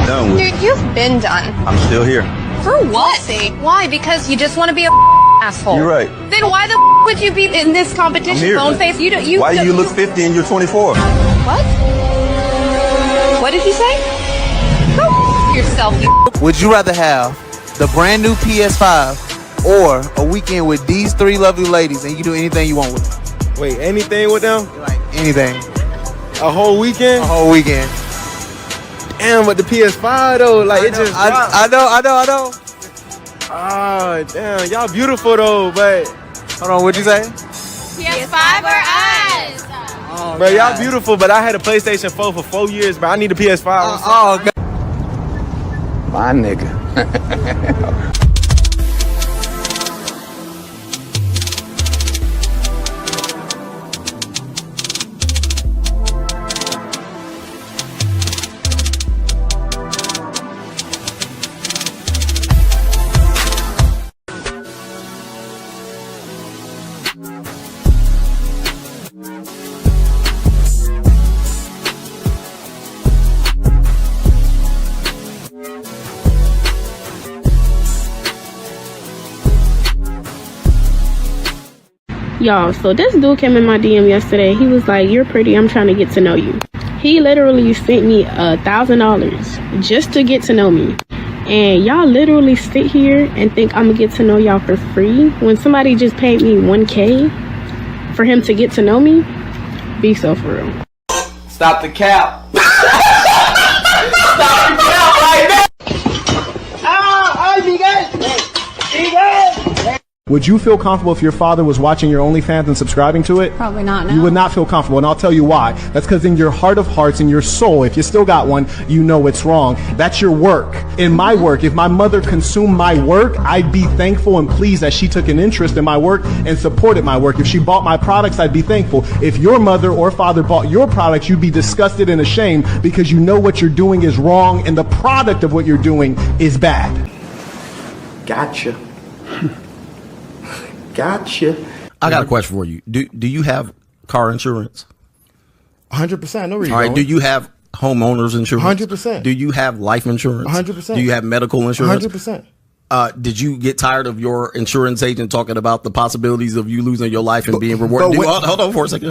done with. Dude, you've been done. I'm still here. For what? Why? Because you just want to be a asshole. You're right. Then why the would you be in this competition? Bone face. Why do you look 50 and you're 24? What? What did you say? Go yourself. Would you rather have the brand new PS5 or a weekend with these three lovely ladies and you do anything you want with them? Wait, anything with them? Like anything. A whole weekend? A whole weekend. Damn, but the PS5 though, like it just dropped. I know. Oh, damn, y'all beautiful though, but Hold on, what'd you say? PS5 or us? Oh, bro, y'all beautiful, but I had a PlayStation 4 for 4 years, but I need a PS5. Oh, God. My nigga. Y'all, so this dude came in my DM yesterday. He was like, "You're pretty, I'm trying to get to know you." He literally sent me $1,000 just to get to know me. And y'all literally sit here and think I'm gonna get to know y'all for free when somebody just paid me $1K for him to get to know me? Be so for real. Stop the cap. Stop the cap right now. Would you feel comfortable if your father was watching your OnlyFans and subscribing to it? Probably not, no. You would not feel comfortable, and I'll tell you why. That's because in your heart of hearts, in your soul, if you still got one, you know it's wrong. That's your work. In my work, if my mother consumed my work, I'd be thankful and pleased that she took an interest in my work and supported my work. If she bought my products, I'd be thankful. If your mother or father bought your products, you'd be disgusted and ashamed because you know what you're doing is wrong and the product of what you're doing is bad. Gotcha. Gotcha. I got a question for you. Do you have car insurance? 100%. No reason. All right. Do you have homeowners insurance? 100%. Do you have life insurance? 100%. Do you have medical insurance? 100%. Did you get tired of your insurance agent talking about the possibilities of you losing your life and being rewarded? Hold on for a second.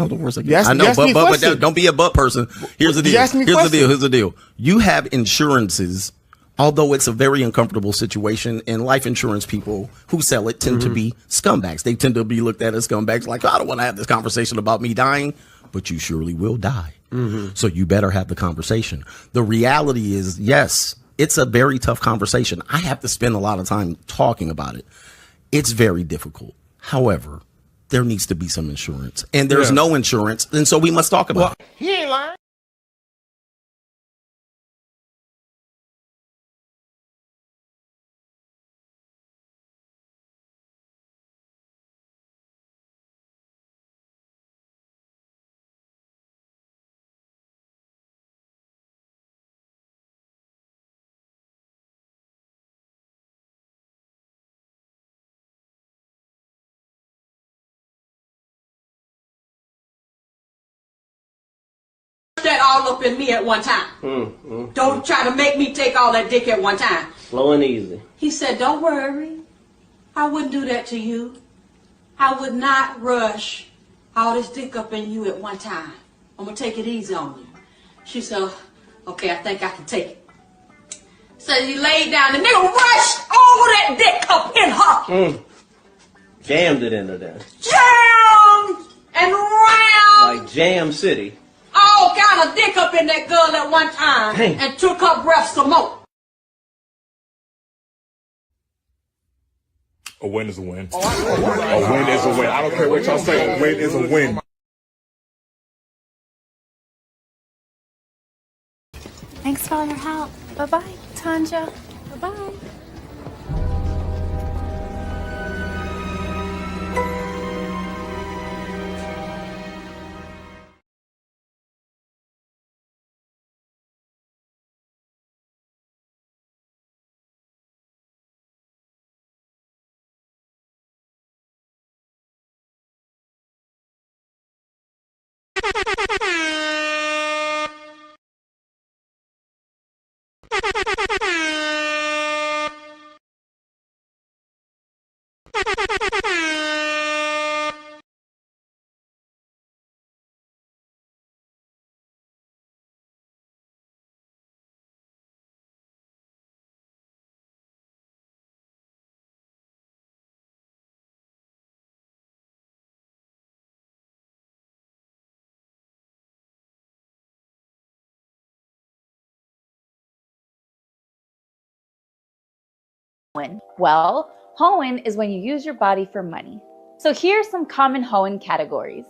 I know, but don't be a butt person. Here's the deal. Here's the deal. You have insurances. Although it's a very uncomfortable situation, and life insurance people who sell it tend to be scumbags. They tend to be looked at as scumbags, like, I don't want to have this conversation about me dying, but you surely will die. So you better have the conversation. The reality is, yes, it's a very tough conversation. I have to spend a lot of time talking about it. It's very difficult. However, there needs to be some insurance, and there's no insurance, and so we must talk about it. He ain't lying. That all up in me at one time. Don't try to make me take all that dick at one time. Slow and easy. He said, don't worry. I wouldn't do that to you. I would not rush all this dick up in you at one time. I'm going to take it easy on you. She said, okay, I think I can take it. So he laid down. The nigga rushed all of that dick up in her. Jammed it into there. Jammed and round. Like Jam City. All kind of dick up in that girl at one time. Dang. And took her breath some more. A win is a win. A win is a win. I don't care what y'all say. A win is a win. Thanks for all your help. Bye-bye, Tanja. Bye-bye. Well, hoeing is when you use your body for money. So here's some common hoeing categories.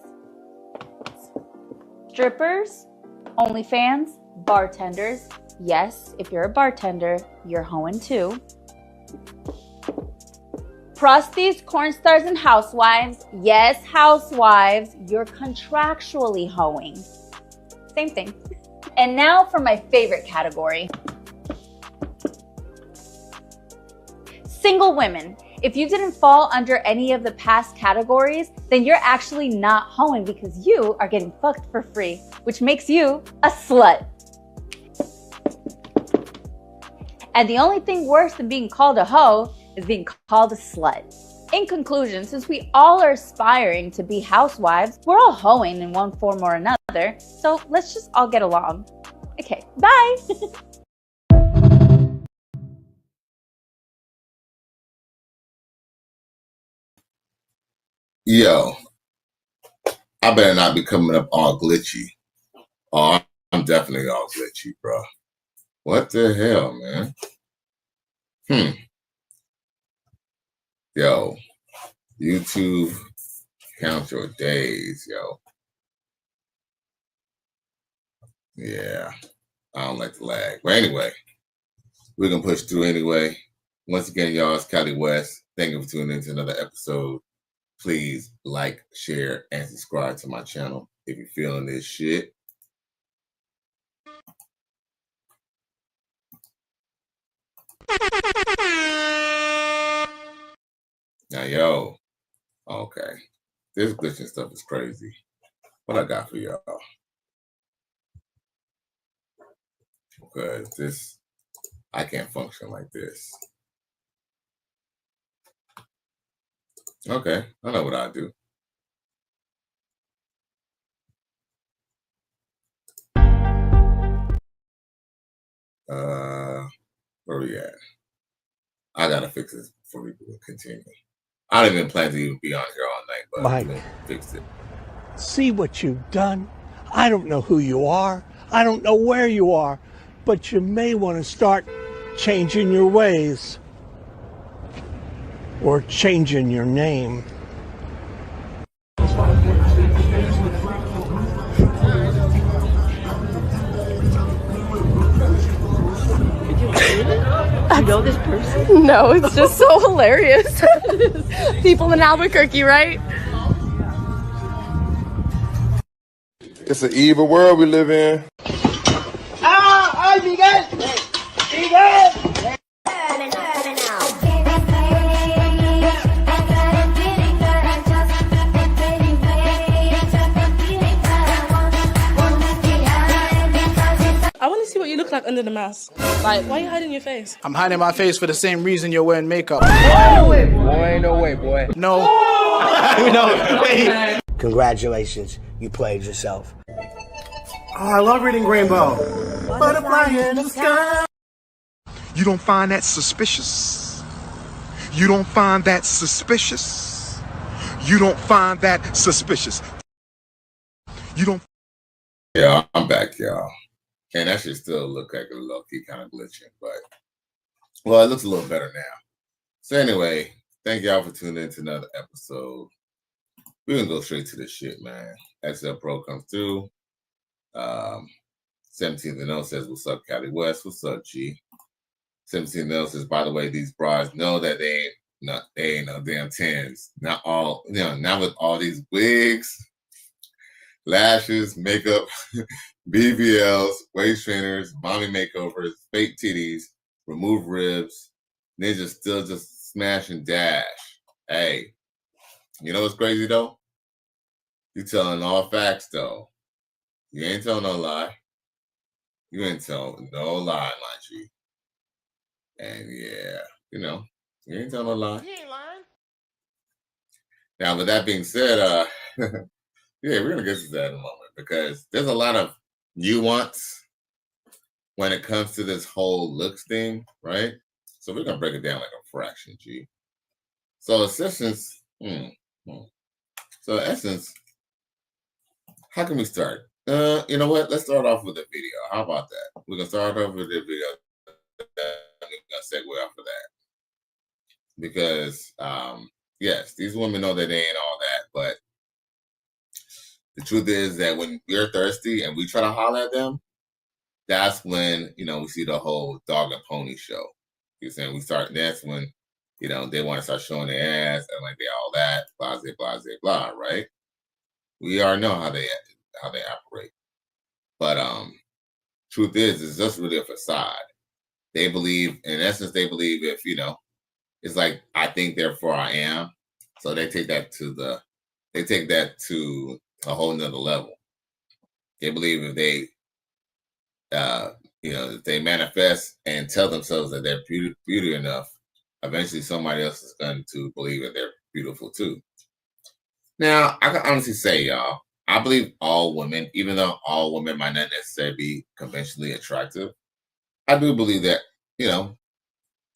Strippers, OnlyFans, bartenders. Yes, if you're a bartender, you're hoeing too. Prosties, corn stars, and housewives. Yes, housewives, you're contractually hoeing. Same thing. And now for my favorite category. Single women. If you didn't fall under any of the past categories, then you're actually not hoeing because you are getting fucked for free, which makes you a slut. And the only thing worse than being called a hoe is being called a slut. In conclusion, since we all are aspiring to be housewives, we're all hoeing in one form or another, so let's just all get along. Okay, bye! Yo, I better not be coming up all glitchy. Oh, I'm definitely all glitchy, bro. What the hell, man? Yo, YouTube, count your days, yo. Yeah, I don't like the lag. But anyway, we're going to push through anyway. Once again, y'all, it's Cali West. Thank you for tuning in to another episode. Please like, share, and subscribe to my channel if you're feeling this shit. Now, yo, okay. This glitching stuff is crazy. What I got for y'all? Because I can't function like this. Okay, I know what I do. Where we at? I gotta fix this before we continue. I don't even plan to even be on here all night, but Mike, fix it. See what you've done? I don't know who you are. I don't know where you are, but you may want to start changing your ways or changing your name. You know this person? No, it's just so hilarious. People in Albuquerque, right? It's an evil world we live in. ¡Ay, Miguel! ¡Miguel! I want to see what you look like under the mask. Like, why are you hiding your face? I'm hiding my face for the same reason you're wearing makeup. No way, boy. No way, boy. No. No. Wait. Congratulations, you played yourself. Oh, I love reading Rainbow. Butterfly in the sky. You don't find that suspicious? You don't find that suspicious? You don't find that suspicious? You don't. Yeah, I'm back, y'all. And that should still look like a low-key kind of glitching, but well, it looks a little better now. So anyway, thank y'all for tuning in to another episode. We're gonna go straight to this shit, man. XL Pro comes through. 17th and L says, "What's up, Cali West? What's up, G?" 17th and L says, "By the way, these bras know that they ain't no damn tens. Not all, not with all these wigs, lashes, makeup, BBLs, waist trainers, mommy makeovers, fake titties, remove ribs, ninjas still just smash and dash. Hey, you know what's crazy though? You telling all facts though. You ain't telling no lie. You ain't telling no lie, my G. And yeah, you ain't telling a lie. He ain't lying. Now, with that being said, yeah, we're gonna get to that in a moment because there's a lot of nuance when it comes to this whole looks thing, right? So we're gonna break it down like a fraction, G. So essence, so essence, how can we start? You know what? Let's start off with a video. How about that? We're gonna start off with a video. We're gonna segue off of that because, yes, these women know that they ain't all that, but the truth is that when we're thirsty and we try to holler at them, that's when we see the whole dog and pony show. You're saying that's when they want to start showing their ass and like they all that, blah, blah, blah, blah, right? We already know how they operate. But truth is, it's just really a facade. They believe, in essence, if it's like I think, therefore I am. So they take that to a whole nother level. They believe if they if they manifest and tell themselves that they're beauty enough, eventually somebody else is going to believe that they're beautiful too. Now, I can honestly say, y'all, I believe all women, even though all women might not necessarily be conventionally attractive, I do believe that,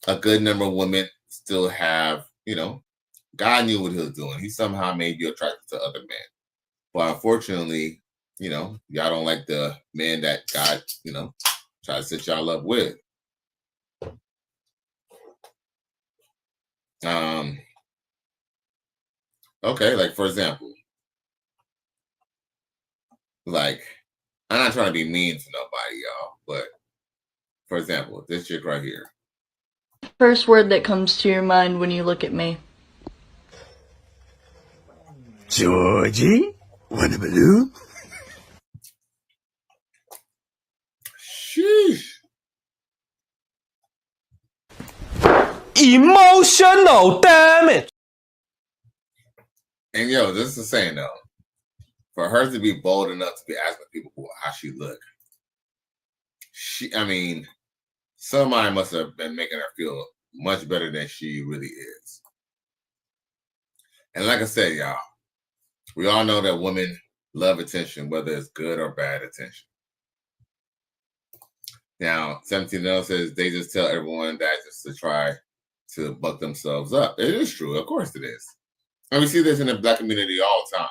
a good number of women still have, God knew what he was doing. He somehow made you attracted to other men. But unfortunately, y'all don't like the men that God, try to set y'all up with. Okay, like for example, like I'm not trying to be mean to nobody, y'all, but for example, this chick right here. First word that comes to your mind when you look at me. Georgie, want a balloon? Sheesh. Emotional damage. And yo, this is the saying though. For her to be bold enough to be asking people how she look, somebody must have been making her feel much better than she really is. And like I said, y'all, we all know that women love attention, whether it's good or bad attention. Now, 17L says they just tell everyone that just to try to buck themselves up. It is true. Of course it is. And we see this in the Black community all the time.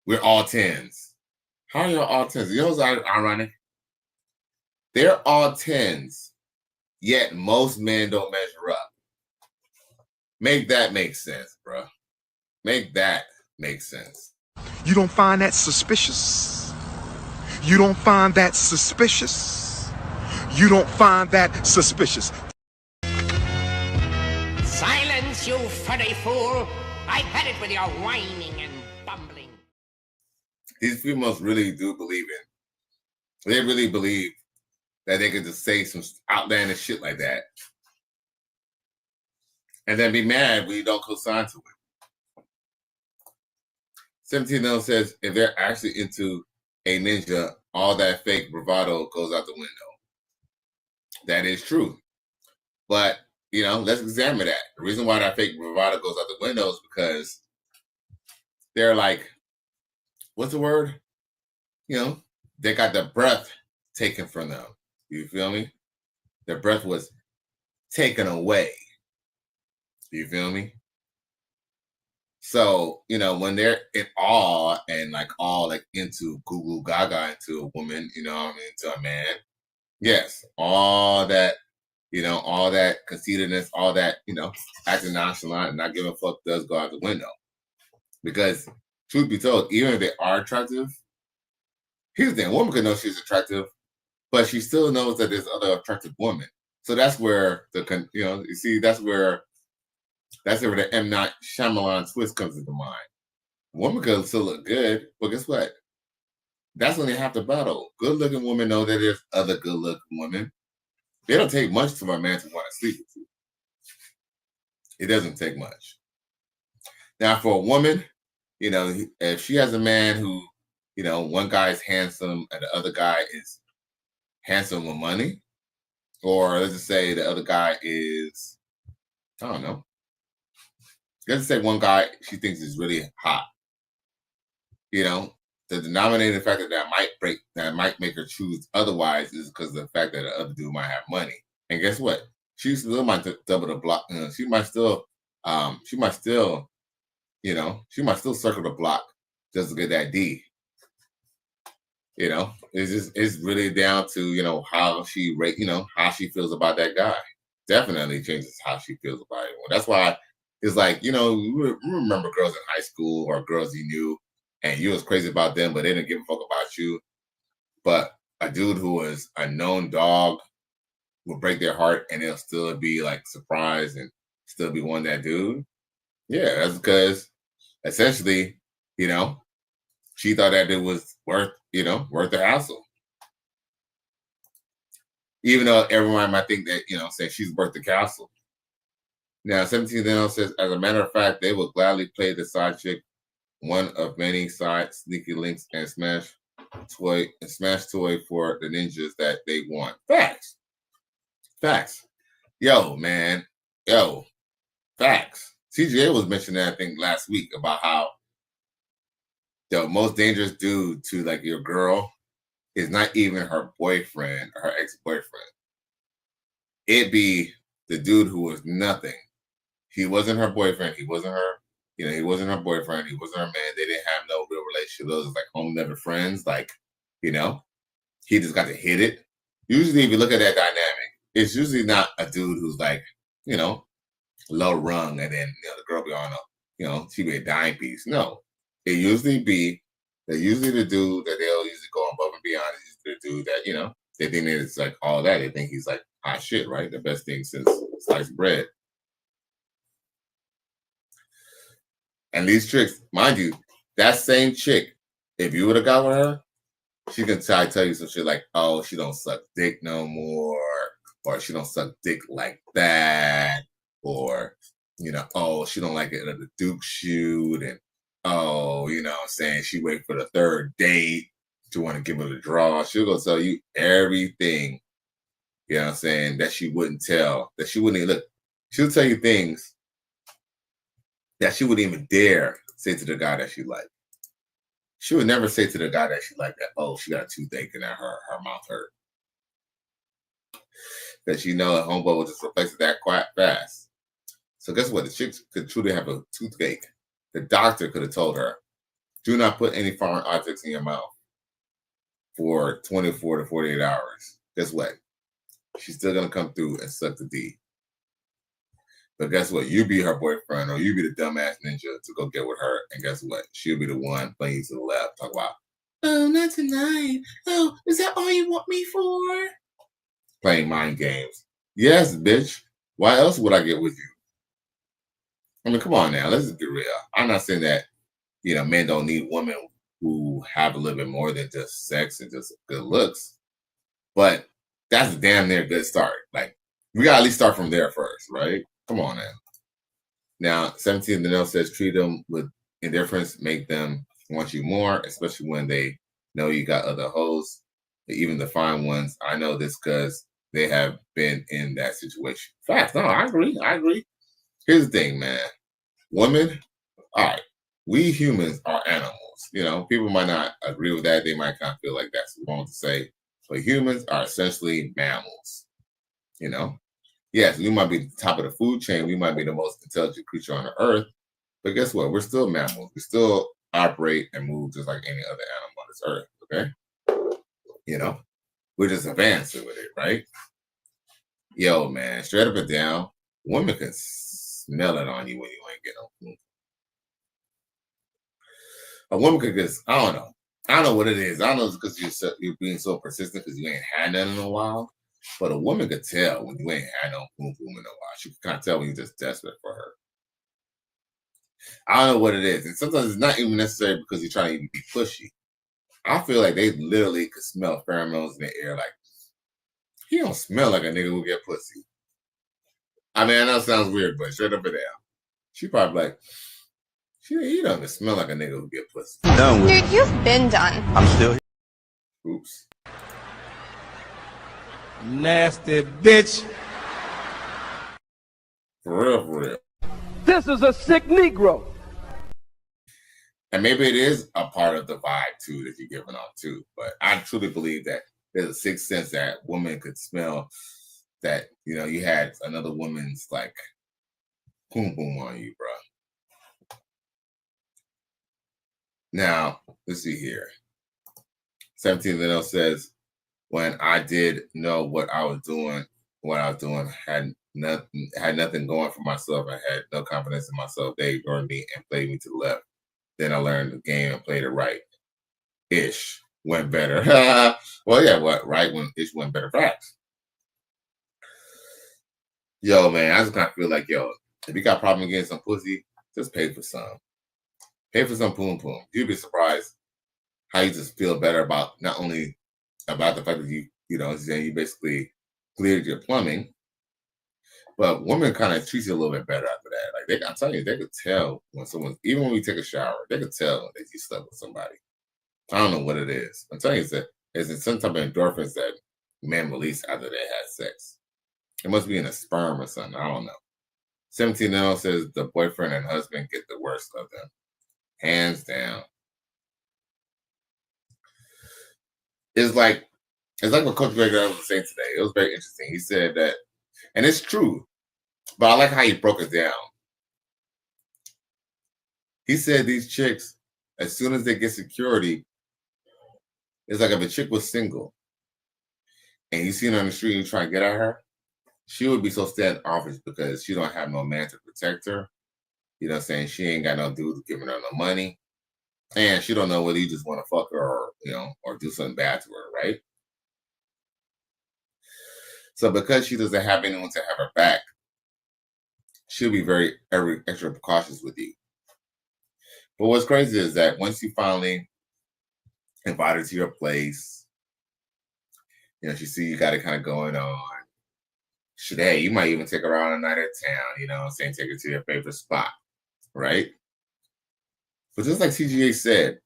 We're all 10s. How are y'all all 10s? You know what's ironic? They're all 10s, yet most men don't measure up. Make that make sense, bro. Make that make sense. You don't find that suspicious? You don't find that suspicious? You don't find that suspicious? Silence, you funny fool. I've had it with your whining and bumbling. These females really do believe it. They really believe that they can just say some outlandish shit like that and then be mad when you don't co-sign to it. 17L says if they're actually into a ninja, all that fake bravado goes out the window. That is true. But, let's examine that. The reason why that fake bravado goes out the window is because they're like, what's the word? They got the breath taken from them. You feel me? Their breath was taken away. You feel me? So, when they're in awe and all into goo gaga into a woman, into a man, yes, all that, all that conceitedness, all that, acting nonchalant and not giving a fuck does go out the window. Because truth be told, even if they are attractive, here's the thing, a woman can know she's attractive, but she still knows that there's other attractive women. So that's where that's where the M. Night Shyamalan twist comes into mind. A woman can still look good, but guess what? That's when they have to battle. Good-looking women know that there's other good-looking women. They don't take much for a man to want to sleep with you. It doesn't take much. Now, for a woman, if she has a man who, one guy is handsome and the other guy is handsome with money, Or let's just say the other guy is, I don't know. Let's just say one guy she thinks is really hot. You know, the denominating factor that might make her choose otherwise is because of the fact that the other dude might have money. And guess what? She still might double the block. She might still, you know, she might still circle the block just to get that D. You know, it's really down to, you know, how she rate, you know, how she feels about that guy. Definitely changes how she feels about it. Well, that's why it's like, you know, you remember girls in high school or girls you knew and you was crazy about them, but they didn't give a fuck about you. But a dude who was a known dog will break their heart and they'll still be like surprised and still be one that dude. Yeah, that's because essentially, you know, she thought that it was worth the hassle. Even though everyone might think that, you know, say she's worth the castle. Now, 17 then says, as a matter of fact, they will gladly play the side chick, one of many side sneaky links and smash toy for the ninjas that they want. Facts. Yo, man. Yo, facts. CGA was mentioning that, I think, last week about how the most dangerous dude to like your girl is not even her boyfriend or her ex-boyfriend. It'd be the dude who was nothing. He wasn't her boyfriend. He wasn't her, you know, he wasn't her boyfriend. He wasn't her man. They didn't have no real relationship. Those was like home never friends. Like, you know, he just got to hit it. Usually, if you look at that dynamic, it's usually not a dude who's like, you know, low rung and then, you know, the girl be on a, you know, she be a dime piece. No. It usually be the dude that they'll usually go above and beyond is the dude that, you know, they think it's like all that. They think he's like hot shit, right? The best thing since sliced bread. And these chicks, mind you, that same chick, if you would have got with her, she can tell you some shit like, oh, she don't suck dick no more, or she don't suck dick like that, or, you know, oh, she don't like it at the Duke shoot, and oh, you know what I'm saying, she wait for the third date to want to give it a draw. She'll go tell you everything, you know what I'm saying, that she wouldn't tell, that she wouldn't even look. She'll tell you things that she wouldn't even dare say to the guy that she liked. She would never say to the guy that she liked that, oh, she got a toothache and that her mouth hurt. Because she know that homeboy will just replace it that quite fast. So guess what? The chick could truly have a toothache. The doctor could have told her, do not put any foreign objects in your mouth for 24 to 48 hours. Guess what? She's still going to come through and suck the D. But guess what? You be her boyfriend or you be the dumbass ninja to go get with her. And guess what? She'll be the one playing you to the left. Talk about, oh, not tonight. Oh, is that all you want me for? Playing mind games. Yes, bitch. Why else would I get with you? I mean, come on now. Let's just be real. I'm not saying that, you know, men don't need women who have a little bit more than just sex and just good looks. But that's a damn near good start. Like, we got to at least start from there first, right? Come on now. Now, 17 the note says, treat them with indifference, make them want you more, especially when they know you got other hoes, even the fine ones. I know this because they have been in that situation. Facts. No, I agree. Here's the thing, man. Women, all right, we humans are animals. You know, people might not agree with that. They might kind of feel like that's wrong to say. But humans are essentially mammals. You know? Yes, we might be the top of the food chain. We might be the most intelligent creature on the earth. But guess what? We're still mammals. We still operate and move just like any other animal on this earth. Okay? You know? We're just advancing with it, right? Yo, man, straight up and down, women can smell it on you when you ain't getting no food. A woman could just, I don't know what it is. I don't know if it's because you're being so persistent because you ain't had none in a while. But a woman could tell when you ain't had no boom boom in a while. She can kind of tell when you're just desperate for her. I don't know what it is. And sometimes it's not even necessary because you're trying to even be pushy. I feel like they literally could smell pheromones in the air. Like, he don't smell like a nigga who get pussy. I mean, I know it sounds weird, but straight up and down. She probably like, he doesn't smell like a nigga who get pussy. Done with. Dude, you've been done. I'm still here. Oops. Nasty bitch. For real, for real. This is a sick Negro. And maybe it is a part of the vibe too that you're giving off too. But I truly believe that there's a sixth sense that women could smell that, you know, you had another woman's like boom boom on you, bro. Now, let's see here. 17 Lino says, when I did know what I was doing, had nothing going for myself. I had no confidence in myself. They ignored me and played me to the left. Then I learned the game and played it right. Ish went better. Well, yeah, what right when ish went better. Facts. Yo, man, I just kind of feel like, yo, if you got a problem getting some pussy, just pay for some. Pay for some poom poom. You'd be surprised how you just feel better about not only about the fact that you know, you basically cleared your plumbing, but women kind of treat you a little bit better after that. Like I'm telling you, they could tell when someone, even when we take a shower, they could tell that you slept with somebody. I don't know what it is. I'm telling you, it's some type of endorphins that men release after they had sex. It must be in a sperm or something. I don't know. 17 says the boyfriend and husband get the worst of them. Hands down. It's like what Coach Gregor was saying today. It was very interesting. He said that, and it's true, but I like how he broke it down. He said these chicks, as soon as they get security, it's like if a chick was single and you see her on the street and you try to get at her, she would be so standoffish because she don't have no man to protect her. You know what I'm saying? She ain't got no dude giving her no money. And she don't know whether you just want to fuck her or, you know, or do something bad to her, right? So because she doesn't have anyone to have her back, she'll be very extra cautious with you. But what's crazy is that once you finally invite her to your place, you know, she see you got it kind of going on. Hey, you might even take her out a night at town, you know what I'm saying? Take her to your favorite spot, right? But just like CGA said,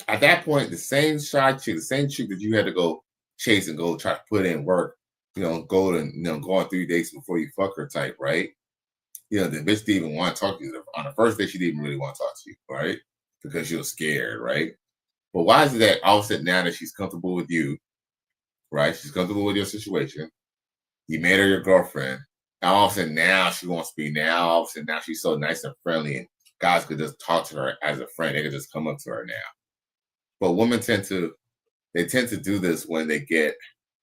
at that point, the same shy chick, the same chick that you had to go chase and go try to put in work, you know, go on 3 dates before you fuck her type, right? You know, the bitch didn't even want to talk to you. On the first day, she didn't really want to talk to you, right? Because she was scared, right? But why is it that all of a sudden now that she's comfortable with you, right? She's comfortable with your situation. You made her your girlfriend. And all of a sudden now she wants to be now. All of a sudden now she's so nice and friendly and guys could just talk to her as a friend. They could just come up to her now. But women tend to do this when they get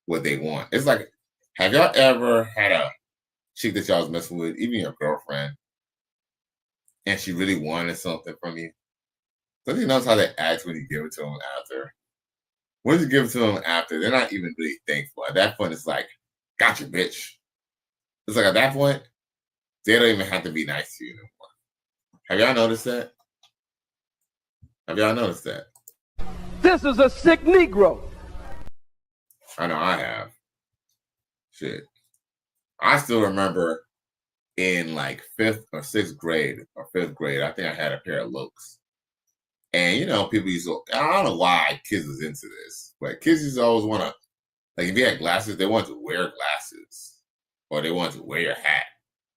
what they want. It's like, have y'all ever had a chick that y'all was messing with, even your girlfriend, and she really wanted something from you? Don't you notice how they act when you give it to them after? When you give it to them after, they're not even really thankful. At that point, it's like, gotcha, bitch. It's like at that point, they don't even have to be nice to you anymore. Have y'all noticed that? Have y'all noticed that? This is a sick Negro. I know I have. Shit. I still remember in like 5th or 6th grade or 5th grade, I think I had a pair of Lokes. And you know, people used to, I don't know why kids was into this, but kids used to always want to, like if you had glasses, they wanted to wear glasses or they wanted to wear your hat.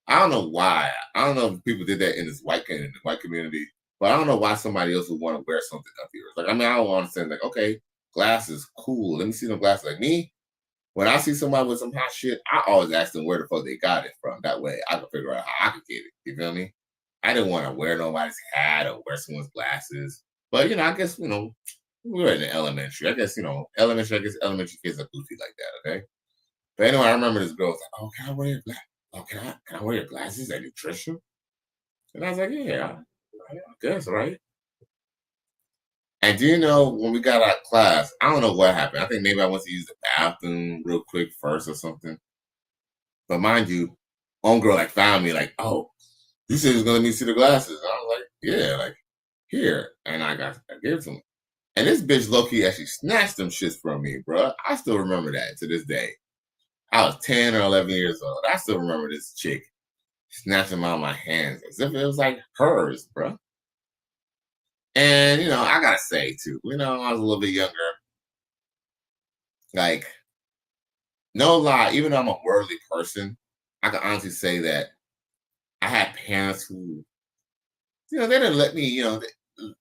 I don't know why. I don't know if people did that in the white community, but I don't know why somebody else would want to wear something up here. Like, I mean, I don't understand. Like, okay, glasses, cool. Let me see them glasses. Like me, when I see somebody with some hot shit, I always ask them where the fuck they got it from. That way, I can figure out how I could get it. You feel me? I didn't want to wear nobody's hat or wear someone's glasses. But you know, I guess we were in elementary. I guess elementary kids are goofy like that. Okay. But anyway, I remember this girl was like, "Oh, can I wear your glasses? Oh, can I wear your glasses at nutrition?" And I was like, "Yeah, I guess, right?" And do you know when we got out of class, I don't know what happened. I think maybe I went to use the bathroom real quick first or something. But mind you, homegirl like found me like, "Oh, you said you was gonna let me see the glasses." And I was like, "Yeah, like here." And I gave it to him. And this bitch low-key actually snatched them shits from me, bro. I still remember that to this day. I was 10 or 11 years old. I still remember this chick snatching them out of my hands as if it was like hers, bro. And, you know, I gotta say, too, you know, I was a little bit younger. Like, no lie, even though I'm a worldly person, I can honestly say that I had parents who, they didn't let me, I'm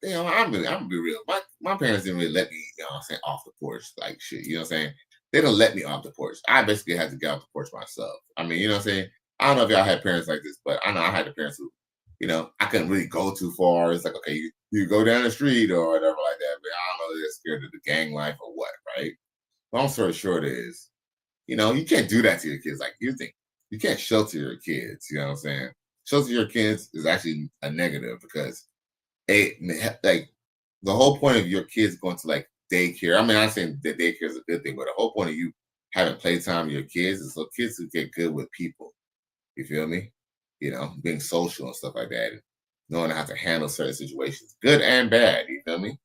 gonna be real. My parents didn't really let me, I'm saying, off the porch like shit. You know what I'm saying? They didn't let me off the porch. I basically had to get off the porch myself. I mean, you know what I'm saying? I don't know if y'all had parents like this, but I know I had the parents who, I couldn't really go too far. It's like, okay, you go down the street or whatever like that. But I don't know, they're scared of the gang life or what, right? Long story short is, you can't do that to your kids. Like, you can't shelter your kids. You know what I'm saying? Shelter your kids is actually a negative because like the whole point of your kids going to like daycare. I mean, I'm saying that daycare is a good thing, but the whole point of you having playtime with your kids is so kids to get good with people. You feel me? Being social and stuff like that, and knowing how to handle certain situations, good and bad. You feel me?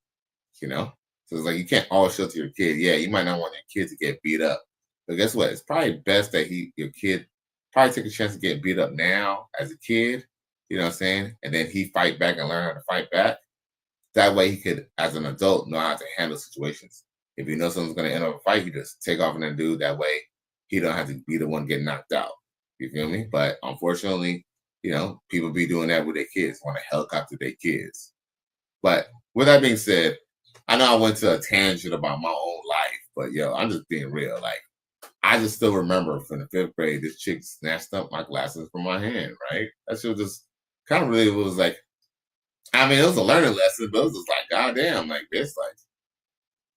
So it's like you can't always shelter your kid. Yeah, you might not want your kid to get beat up, but guess what? It's probably best that your kid probably take a chance to get beat up now as a kid. You know what I'm saying? And then he fight back and learn how to fight back. That way he could, as an adult, know how to handle situations. If he knows someone's going to end up a fight, he just take off and then do. That way he don't have to be the one getting knocked out. You feel me? But unfortunately, people be doing that with their kids, want to helicopter their kids. But with that being said, I know I went to a tangent about my own life, but I'm just being real. Like, I just still remember from the 5th grade, this chick snatched up my glasses from my hand, right? That shit just kind of really was like, I mean, it was a learning lesson, but it was just like, goddamn, like this,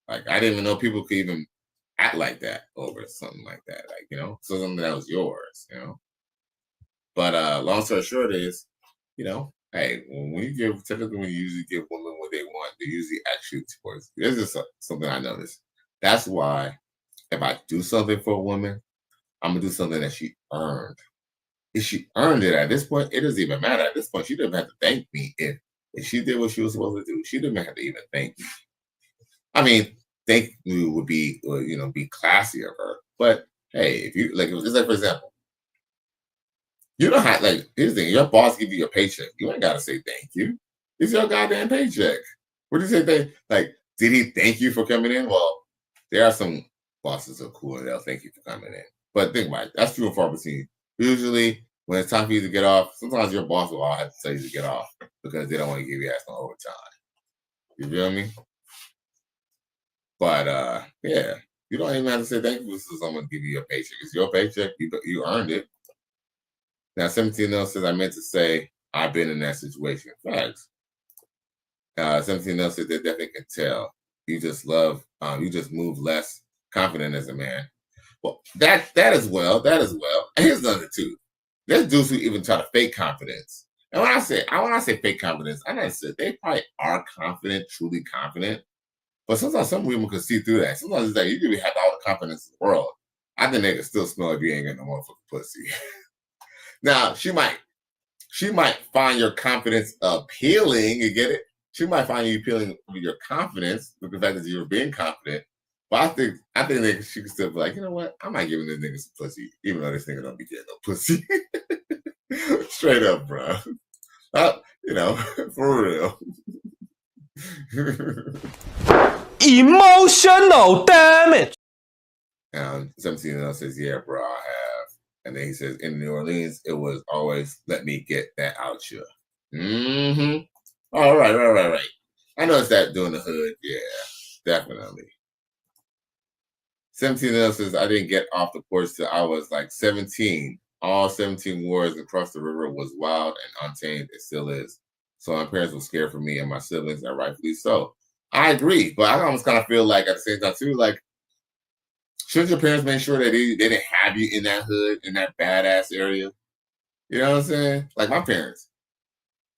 like I didn't even know people could even act like that over something like that, like, something that was yours, But long story short is, hey, typically when you usually give women what they want, they usually ask you towards. This is something I noticed. That's why if I do something for a woman, I'm gonna do something that she earned. If she earned it at this point, it doesn't even matter. At this point, she doesn't have to thank me. If she did what she was supposed to do, she didn't have to even thank me. I mean, thank you would be, be classy of her. But hey, if you like, it's like, for example, you don't have, like, here's the thing, your boss give you your paycheck. You ain't gotta say thank you. It's your goddamn paycheck. What do you say? Like, did he thank you for coming in? Well, there are some bosses who are cool and they'll thank you for coming in. But think about it, that's few and far between. Usually, when it's time for you to get off, sometimes your boss will all have to tell you to get off because they don't want to give you ass no overtime. You feel me? But yeah, you don't even have to say thank you for someone to give you your paycheck. It's your paycheck. You earned it. Now, 17 else says I meant to say I've been in that situation. Facts. 17 else says they definitely can tell. You just move less confident as a man. Well, that as well. And here's another too. There's dudes who even try to fake confidence. And when I say fake confidence, I not say they probably are confident, truly confident. But sometimes some women can see through that. Sometimes it's like you can have all the confidence in the world. I think they can still smell if you ain't got no motherfucking pussy. Now, she might find your confidence appealing. You get it? She might find you appealing with your confidence, with the fact that you're being confident. But I think she can still be like, you know what? I might give this nigga some pussy, even though this nigga don't be getting no pussy. Straight up, bro. For real. Emotional damage. 17 else says, yeah, bro, I have. And then he says, in New Orleans, it was always, let me get that out you. Mm-hmm. All right. I noticed that doing the hood. Yeah, definitely. 17 else says, I didn't get off the porch till I was like 17. All 17 wars across the river was wild and untamed. It still is. So my parents were scared for me and my siblings, and rightfully so. I agree, but I almost kind of feel like at the same time too, like, shouldn't your parents make sure that they didn't have you in that hood, in that badass area? You know what I'm saying? Like my parents.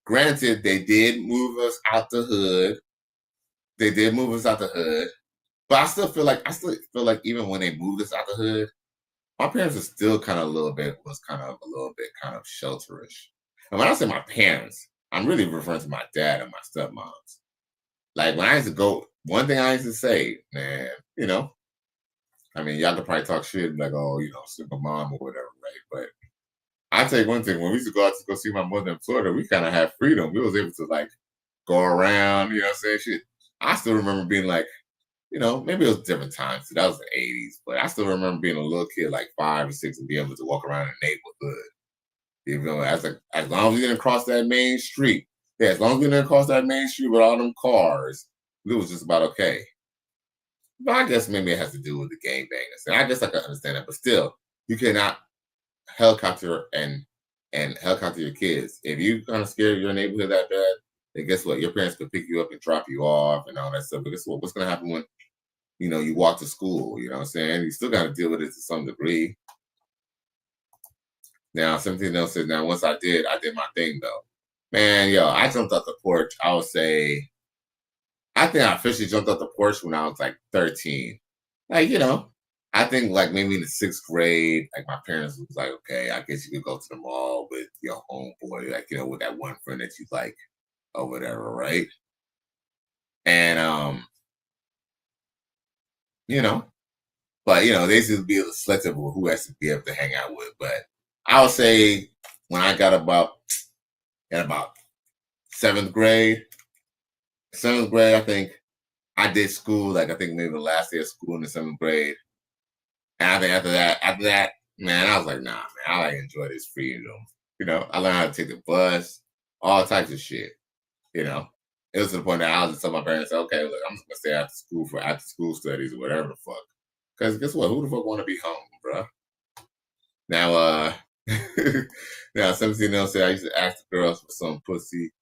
Granted, they did move us out the hood. But I still feel like even when they moved us out the hood, my parents are still kind of a little bit shelterish. And when I say my parents, I'm really referring to my dad and my stepmoms. Like when I used to go, one thing I used to say, man, I mean, y'all could probably talk shit and be like, oh, single mom or whatever, right? But I tell you one thing, when we used to go out to go see my mother in Florida, we kind of had freedom. We was able to like go around, you know what I'm saying? Shit. I still remember being like, you know, maybe it was different times. That was the 80s, but I still remember being a little kid, like 5 or 6, and being able to walk around the neighborhood. You know, as long as you didn't cross that main street. Yeah, as long as you didn't cross that main street with all them cars, it was just about okay. But I guess maybe it has to do with the gang bangers. And I guess I can understand that. But still, you cannot helicopter and helicopter your kids. If you kind of scared your neighborhood that bad, then guess what? Your parents could pick you up and drop you off and all that stuff. But guess what? What's gonna happen when, you know, you walk to school? You know what I'm saying? You still gotta deal with it to some degree. Now, something else says, now once I did my thing though. Man, yo, I jumped off the porch. I would say, I think I officially jumped off the porch when I was like 13. Like, you know, I think like maybe in the 6th grade, like my parents was like, okay, I guess you could go to the mall with your homeboy, like, you know, with that one friend that you like or whatever, right? And you know, but you know, they used to be selective with who has to be able to hang out with. But I would say when I got about 7th grade, I think I did school, like I think maybe the last day of school in the 7th grade. And I think after that, man, I was like, nah, man, I like enjoy this freedom. You know, I learned how to take the bus, all types of shit. You know, it was to the point that I was just telling my parents, okay, look, I'm just gonna stay after school for after school studies or whatever the fuck. Because guess what? Who the fuck want to be home, bro? Now, now, 17 else said I used to ask the girls for some pussy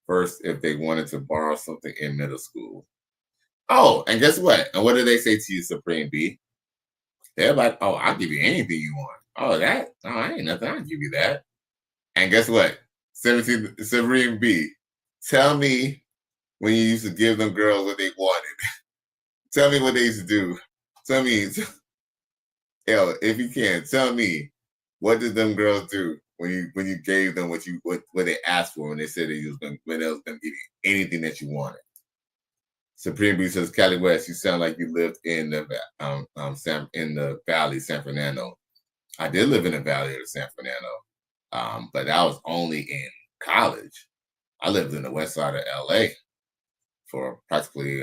first if they wanted to borrow something in middle school. Oh, and guess what? And what did they say to you, Supreme B? They're like, oh, I'll give you anything you want. Oh, that? Oh, I ain't nothing. I'll give you that. And guess what? 17 Supreme B, tell me when you used to give them girls what they wanted. Tell me what they used to do. Tell me, yo, if you can, tell me what did them girls do when you gave them what they asked for when they said they was gonna give you anything that you wanted. Supreme B says, Cali West, you sound like you lived in the Valley, San Fernando. I did live in the Valley of San Fernando, but that was only in college. I lived in the west side of LA for practically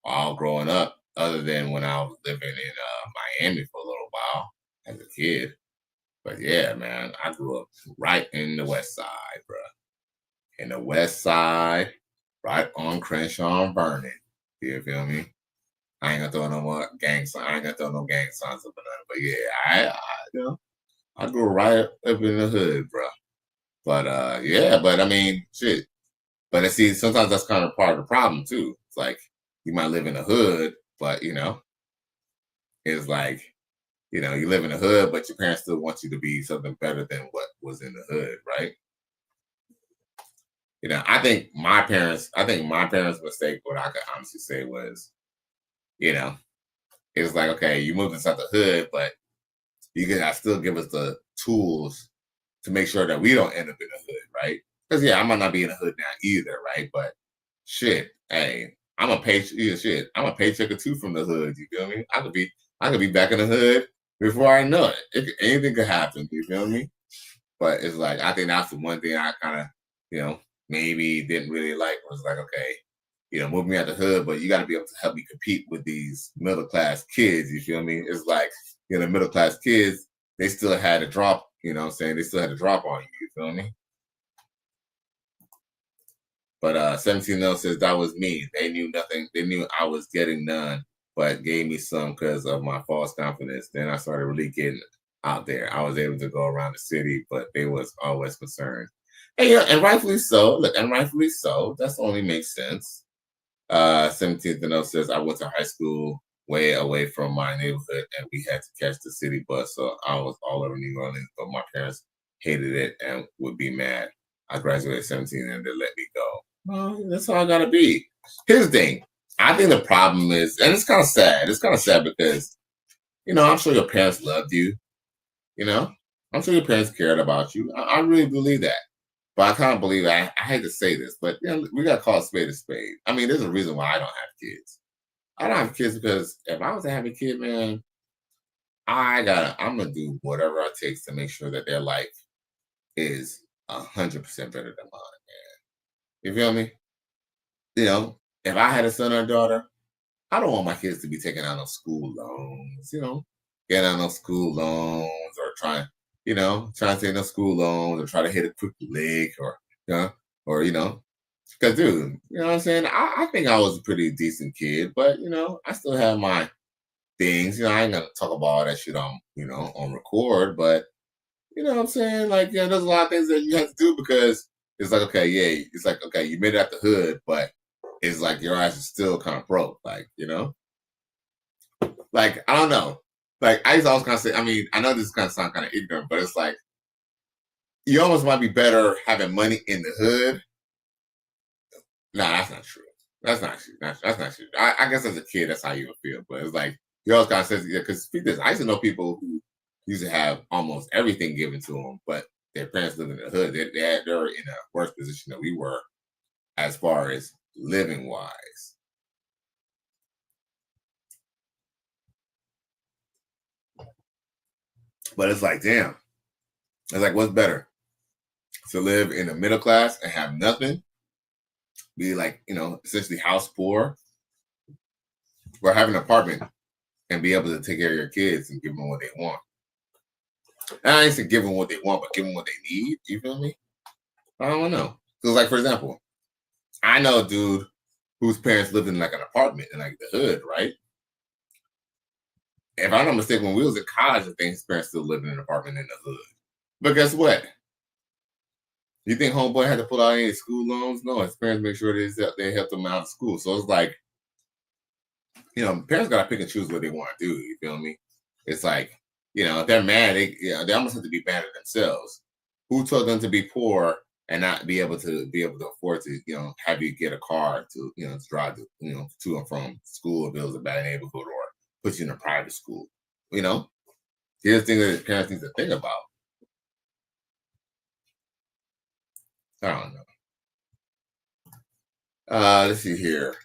all growing up, other than when I was living in Miami for a little while as a kid. But yeah, man, I grew up right in the west side, bro. In the west side, right on Crenshaw and Vernon. You feel me? I ain't gonna throw no more gang signs. I ain't gonna throw no gang signs up or nothing. But yeah, you know, I grew right up in the hood, bro. But yeah, but I mean, shit. But see, sometimes that's kind of part of the problem too. It's like you might live in the hood, but you know, it's like, you know, you live in the hood, but your parents still want you to be something better than what was in the hood, right? You know, I think my parents' mistake, what I could honestly say was, you know, it was like, okay, you moved inside the hood, but you can still give us the tools to make sure that we don't end up in the hood, right? Because yeah, I might not be in the hood now either, right? But shit, hey, I'm a paycheck or two from the hood. You feel me? I could be back in the hood before I know it. Anything could happen. You feel me? But it's like I think that's the one thing I kind of, you know, maybe didn't really like, was like, okay, you know, move me out the hood, but you got to be able to help me compete with these middle class kids. You feel me? It's like, you know, middle class kids, they still had a drop. You know what I'm saying? They still had a drop on you. You feel me? But 17 else says that was me. They knew nothing. They knew I was getting none, but gave me some because of my false confidence. Then I started really getting out there. I was able to go around the city, but they was always concerned. And yeah, and rightfully so. Look, and rightfully so. That's only makes sense. 17th and 0 says I went to high school way away from my neighborhood, and we had to catch the city bus. So I was all over New Orleans, but my parents hated it and would be mad. I graduated at 17 and they let me go. Well, that's how I gotta be. Here's the thing. I think the problem is, and it's kind of sad. It's kind of sad because, you know, I'm sure your parents loved you. You know, I'm sure your parents cared about you. I really believe that. But I kind of believe I hate to say this, but you know, we got to call a spade a spade. I mean, there's a reason why I don't have kids. I don't have kids because if I was to have a kid, man, I'm gonna do whatever it takes to make sure that their life is 100% better than mine, man. You feel me? You know, if I had a son or a daughter, I don't want my kids to be taking out no school loans, getting out no school loans or trying to take no school loans or try to hit a quick lick or, because dude, you know what I'm saying? I think I was a pretty decent kid, but, I still have my things. I ain't gonna talk about all that shit on record, but you know what I'm saying? Like, there's a lot of things that you have to do because it's like, okay, yeah, it's like, okay, you made it out the hood, but it's like your ass is still kind of broke, like, like, I don't know. Like, I used to always kind of say, I mean, I know this kind of sound kind of ignorant, but it's like, you almost might be better having money in the hood. Nah, that's not true. That's not true. That's not true. I guess as a kid, that's how you would feel, but it's like, you always kind of say, yeah, because I used to know people who used to have almost everything given to them, but their parents lived in the hood. They were in a worse position than we were as far as living wise. But it's like, damn. It's like, what's better? To live in the middle class and have nothing? Be like, essentially house poor? Or have an apartment and be able to take care of your kids and give them what they want? And I ain't say give them what they want, but give them what they need. You feel me? I don't know. Because, like, for example, I know a dude whose parents lived in like an apartment in like the hood, right? If I'm not mistaken, when we was in college, I think his parents still lived in an apartment in the hood. But guess what? You think homeboy had to pull out any school loans? No, his parents make sure they helped him out of school. So it's like, parents gotta pick and choose what they want to do. You feel me? It's like, if they're mad, they almost have to be mad at themselves. Who told them to be poor and not be able to afford to, have you get a car to, to drive to, to and from school if it was a bad neighborhood or put you in a private school. Here's things that parents need to think about. I don't know. Let's see here.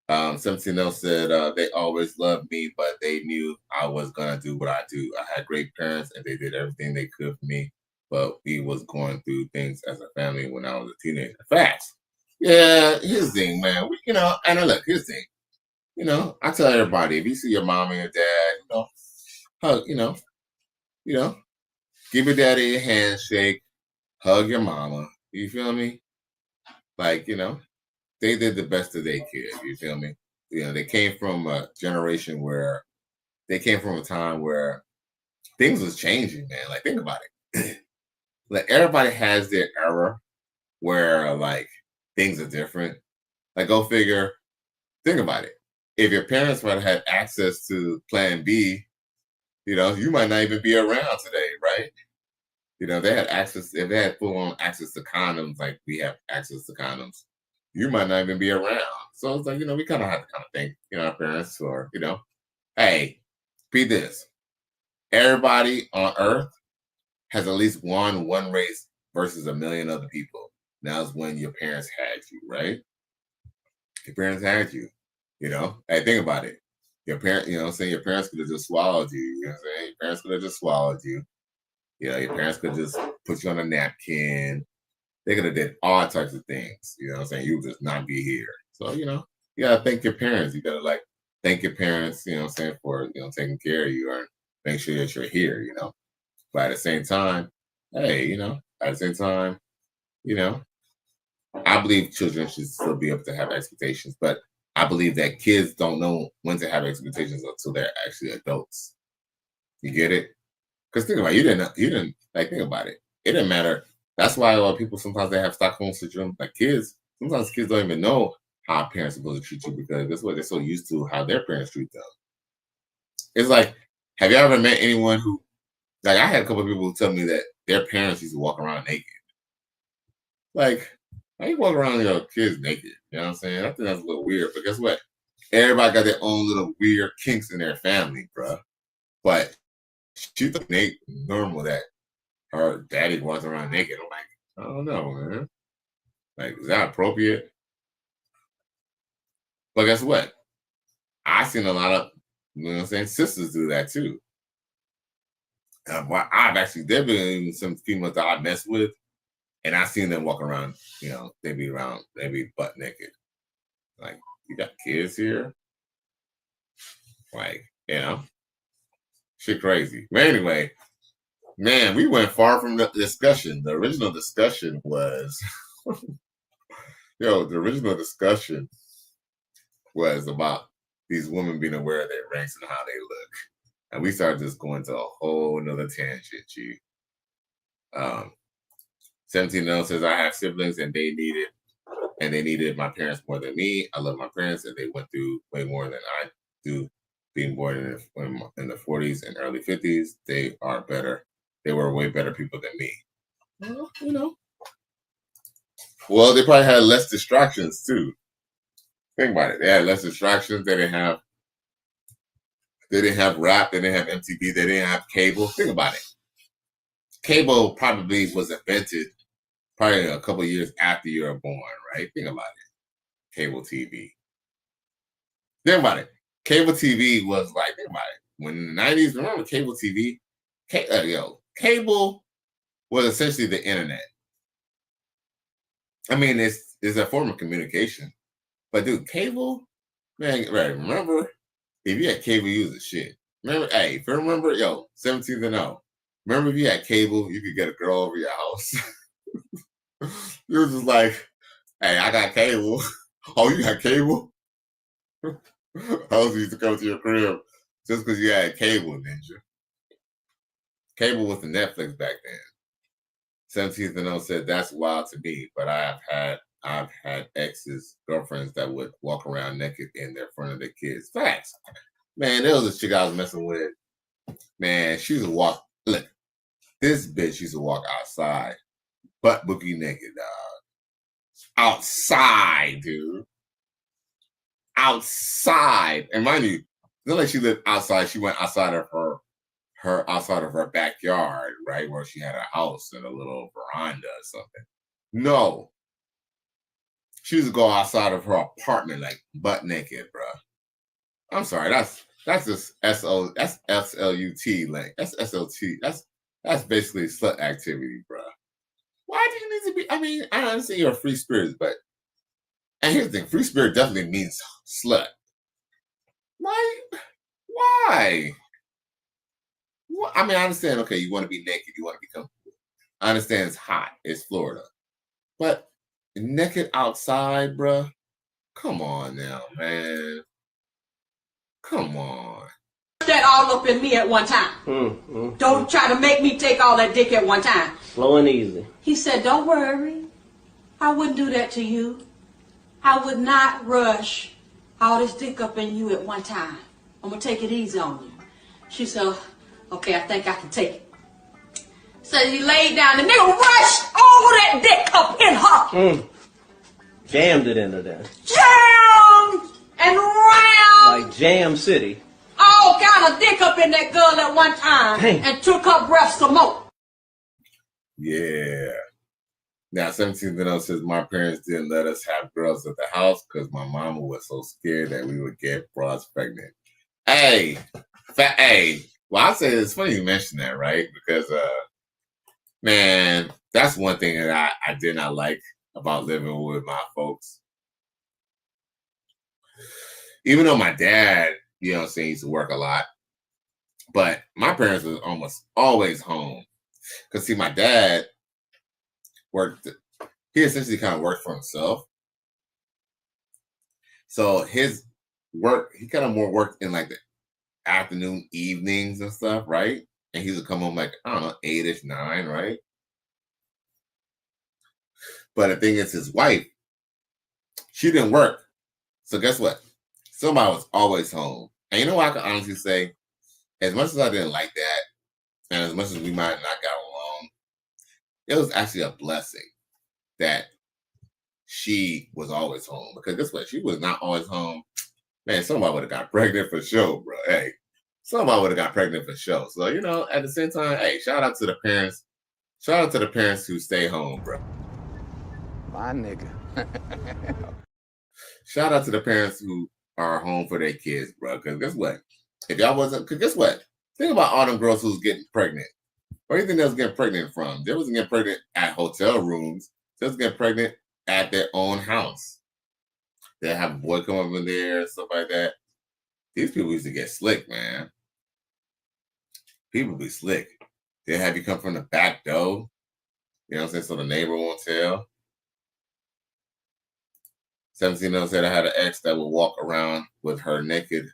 17 said they always loved me, but they knew I was gonna do what I do. I had great parents and they did everything they could for me, but we was going through things as a family when I was a teenager. Facts. Yeah, here's the thing, man. And look, here's the thing. I tell everybody, if you see your mom and your dad, hug, give your daddy a handshake, hug your mama. You feel me? Like, they did the best that they could. You feel me? They came from a generation where they came from a time where things was changing, man. Like, think about it. Like, everybody has their era where, like, things are different. Like, go figure. Think about it. If your parents might have had access to Plan B, you might not even be around today, right? They had access. If they had full-on access to condoms, like we have access to condoms, you might not even be around. So it's like, we kind of have to kind of think, our parents, or, hey, be this. Everybody on Earth has at least won one race versus a million other people. Now is when your parents had you, right? Your parents had you, Hey, think about it. Your parent, your parents could have just swallowed you. You know what I'm saying? Your parents could have just swallowed you. Your parents could just put you on a napkin. They could have did all types of things. You know what I'm saying? You would just not be here. So, you gotta thank your parents. You gotta thank your parents, for, taking care of you or make sure that you're here, But at the same time, hey, I believe children should still be able to have expectations, but I believe that kids don't know when to have expectations until they're actually adults. You get it? Because think about it, you didn't think about it. It didn't matter. That's why a lot of people sometimes they have Stockholm syndrome. Like kids, sometimes kids don't even know how parents are supposed to treat you because that's what they're so used to how their parents treat them. It's like, have you ever met anyone who, like, I had a couple of people who tell me that their parents used to walk around naked. Like, how you walk around with your kids naked? You know what I'm saying? I think that's a little weird. But guess what? Everybody got their own little weird kinks in their family, bro. But she thought normal that her daddy walks around naked. I'm like, I don't know, man. Like, is that appropriate? But guess what? I seen a lot of, sisters do that too. There been some females that I mess with, and I seen them walk around, they be butt naked. Like, you got kids here? Like, shit crazy. But anyway, man, we went far from the discussion. The original discussion was, the original discussion was about these women being aware of their ranks and how they look. And we started just going to a whole nother tangent, G. 17 says, I have siblings and they needed my parents more than me. I love my parents and they went through way more than I do. Being born in the 40s and early 50s, they are better. They were way better people than me. Well, Well, they probably had less distractions too. Think about it. They had less distractions. They didn't have rap. They didn't have MTV. They didn't have cable. Think about it. Cable probably was invented probably a couple of years after you were born, right? Think about it. Cable TV. Think about it. Cable TV was like, think about it. When in the 90s, remember cable TV? Cable was essentially the internet. I mean, it's a form of communication. But dude, cable, man, right? Remember, if you had cable, you was a shit. Remember, hey, if you remember, 17th and 0. Remember, if you had cable, you could get a girl over your house. You was just like, hey, I got cable. Oh, you got cable? Hoes used to come to your crib just because you had cable, ninja. Cable was the Netflix back then. 17th and 0 said, that's wild to me, but I've had exes, girlfriends that would walk around naked in front of their kids. Facts. Man, there was a chick I was messing with. Man, she used to walk. Look, this bitch used to walk outside, butt boogie naked, dog. Outside, dude. Outside. And mind you, it's not like she lived outside. She went outside of her backyard, right? Where she had a house and a little veranda or something. No. She used to go outside of her apartment, like butt naked, bro. I'm sorry, that's just that's SLUT, like that's SLT. That's basically slut activity, bro. Why do you need to be? I mean, I understand you're a free spirit, and here's the thing: free spirit definitely means slut. Why? Well, I mean, I understand. Okay, you want to be naked, you want to be comfortable. I understand it's hot. It's Florida, but naked outside, bro. Come on now, man. Come on. That all up in me at one time. Don't try to make me take all that dick at one time. Slow and easy. He said, don't worry. I wouldn't do that to you. I would not rush all this dick up in you at one time. I'm going to take it easy on you. She said, okay, I think I can take it. So he laid down. The nigga rushed all of that dick up in her. Jammed it into there. Jammed and round. Like Jam City. All kind of dick up in that girl at one time. Dang. And took her breath some more. Yeah. Now, 17th says, my parents didn't let us have girls at the house because my mama was so scared that we would get broads pregnant. Hey. Well, I say it's funny you mention that, right? Because, man, that's one thing that I did not like about living with my folks. Even though my dad, used to work a lot, but my parents was almost always home. Because, see, my dad he essentially kind of worked for himself. So his work, he kind of more worked in like the afternoon, evenings and stuff, right? And he would come home like, I don't know, 8-ish, 9, right? But the thing is, his wife, she didn't work. So guess what? Somebody was always home. And you know what I can honestly say? As much as I didn't like that, and as much as we might not got along, it was actually a blessing that she was always home. Because guess what? She was not always home. Man, somebody would have got pregnant for sure, bro. Hey, somebody would have got pregnant for sure. So, at the same time, hey, shout out to the parents. Shout out to the parents who stay home, bro. My nigga. Shout out to the parents who are home for their kids, bro. Because guess what? If y'all wasn't, because guess what? Think about all them girls who's getting pregnant. Where do you think they was getting pregnant from? They wasn't getting pregnant at hotel rooms. They was getting pregnant at their own house. They have a boy come up in there and stuff like that. These people used to get slick, man. People be slick. They have you come from the back door. You know what I'm saying? So the neighbor won't tell. 17 said I had an ex that would walk around with her naked,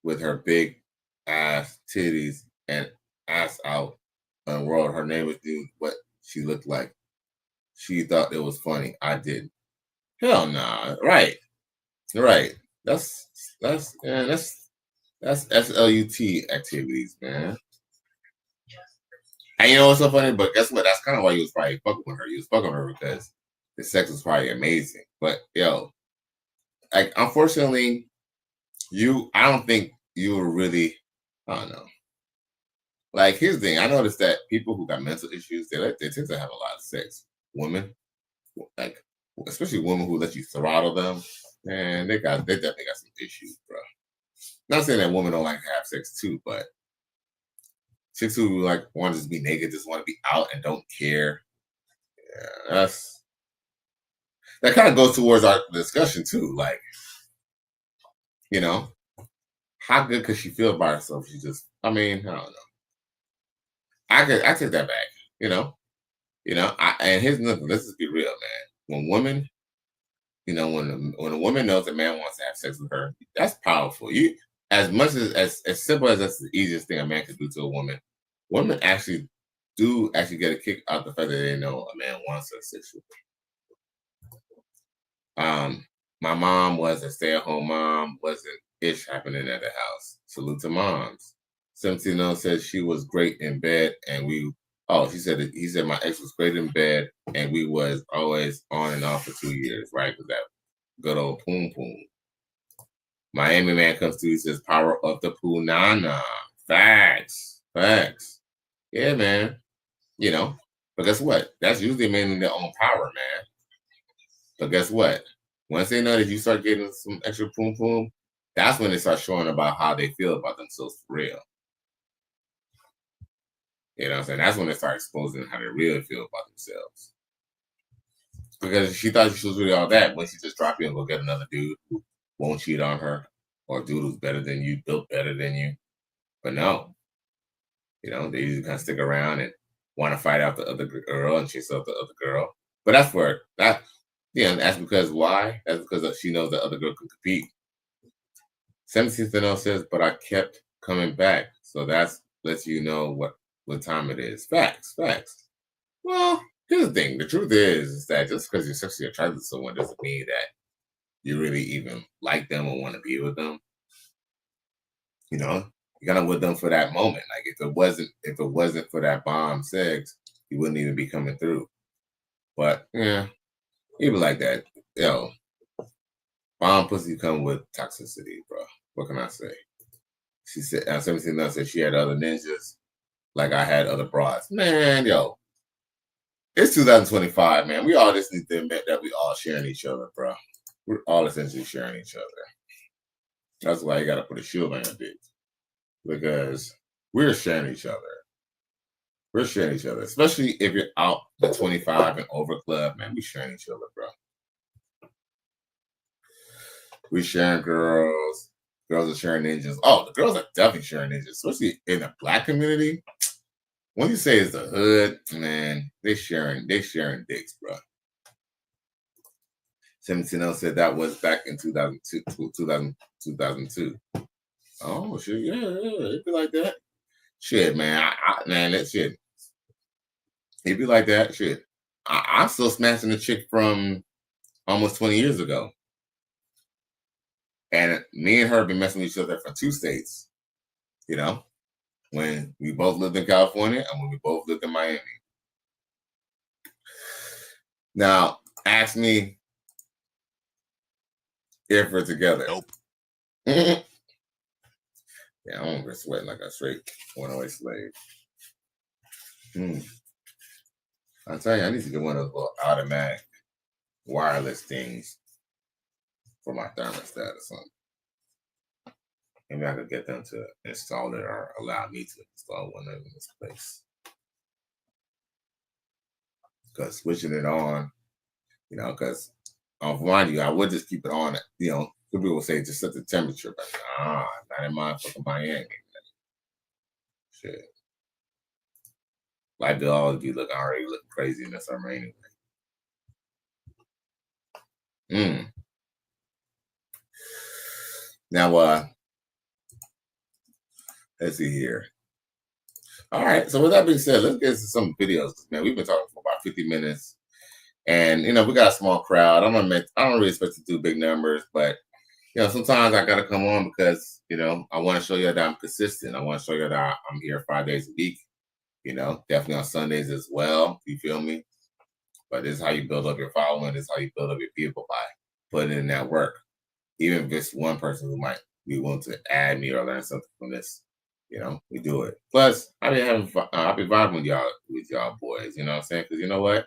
with her big ass titties and ass out on the world. Her neighbors knew what she looked like. She thought it was funny. I didn't. Hell nah. Right. That's SLUT activities, man. And you know what's so funny? But guess what? That's kind of why you was probably fucking with her. You was fucking with her because the sex was probably amazing. But yo, like unfortunately, I don't think you were really, I don't know. Like here's the thing, I noticed that people who got mental issues, they tend to have a lot of sex. Women, like especially women who let you throttle them, man, they definitely got some issues, bro. Not saying that women don't like to have sex too, but chicks who like want to just be naked, just want to be out and don't care. Yeah, that kind of goes towards our discussion too. Like, you know, how good could she feel by herself? I don't know. I take that back. And here's nothing. Let's just be real, man. When women, when a woman knows a man wants to have sex with her, that's powerful. As much as simple as that's the easiest thing a man can do to a woman, women actually get a kick out the fact that they know a man wants to have sex with them. My mom was a stay-at-home mom, wasn't ish happening at the house. Salute to moms. 17 says she was great in bed and he said my ex was great in bed and we was always on and off for 2 years, right? With that good old poom poom. Miami man comes through, he says power of the poo nana. Facts. Yeah, man. But guess what? That's usually men in their own power, man. But guess what? Once they know that you start getting some extra poom poom, that's when they start showing about how they feel about themselves for real. You know what I'm saying? That's when they start exposing how they really feel about themselves. Because she thought she was really all that when she just drop you and go get another dude who won't cheat on her, or a dude who's better than you, built better than you. But no. They usually kind of stick around and want to fight out the other girl and chase out the other girl. But that's because why? That's because she knows the other girl can compete. 17th says, but I kept coming back. So that lets you know what time it is. Facts. Well, here's the thing. The truth is that just because you're sexually attracted to someone doesn't mean that you really even like them or want to be with them. You're kind of with them for that moment. Like if it wasn't for that bomb sex, you wouldn't even be coming through. But yeah, even like that, bomb pussy come with toxicity, bro. What can I say? She said, 17 said she had other ninjas, like I had other broads. Man, it's 2025, man. We all just need to admit that we all sharing each other, bro. We're all essentially sharing each other. That's why you got to put a shield on your dick. Because we're sharing each other. We're sharing each other. Especially if you're out the 25 and over club, man. We sharing each other, bro. We sharing girls. Girls are sharing ninjas. Oh, the girls are definitely sharing ninjas. Especially in the black community. When you say it's the hood, man, they sharing dicks, bro. 17 said that was back in 2002. Oh, shit, yeah, it'd be like that. Shit, man, that shit. It'd be like that, shit. I'm still smashing a chick from almost 20 years ago. And me and her have been messing with each other for 2 states. When we both lived in California and when we both lived in Miami. Now, ask me if we're together. Nope. Yeah, I'm over sweating like a straight one-away slave. I'll tell you, I need to get one of those little automatic wireless things for my thermostat or something. Maybe I could get them to install it or allow me to install one in this place. Because switching it on, because I'll remind you, I would just keep it on, Some people say just set the temperature, but nah, not in fucking Miami. Shit. Life will always be already looking crazy in the summer anyway. Now, let's see here. All right. So with that being said, let's get to some videos. Man, we've been talking for about 50 minutes, and we got a small crowd. I don't really expect to do big numbers, but sometimes I gotta come on because I want to show you that I'm consistent. I want to show you that I'm here 5 days a week. Definitely on Sundays as well. You feel me? But this is how you build up your following. This is how you build up your people by putting in that work. Even if it's one person who might be willing to add me or learn something from this, we do it. Plus, I be having fun. I be vibing with y'all boys. You know what I'm saying? Because you know what?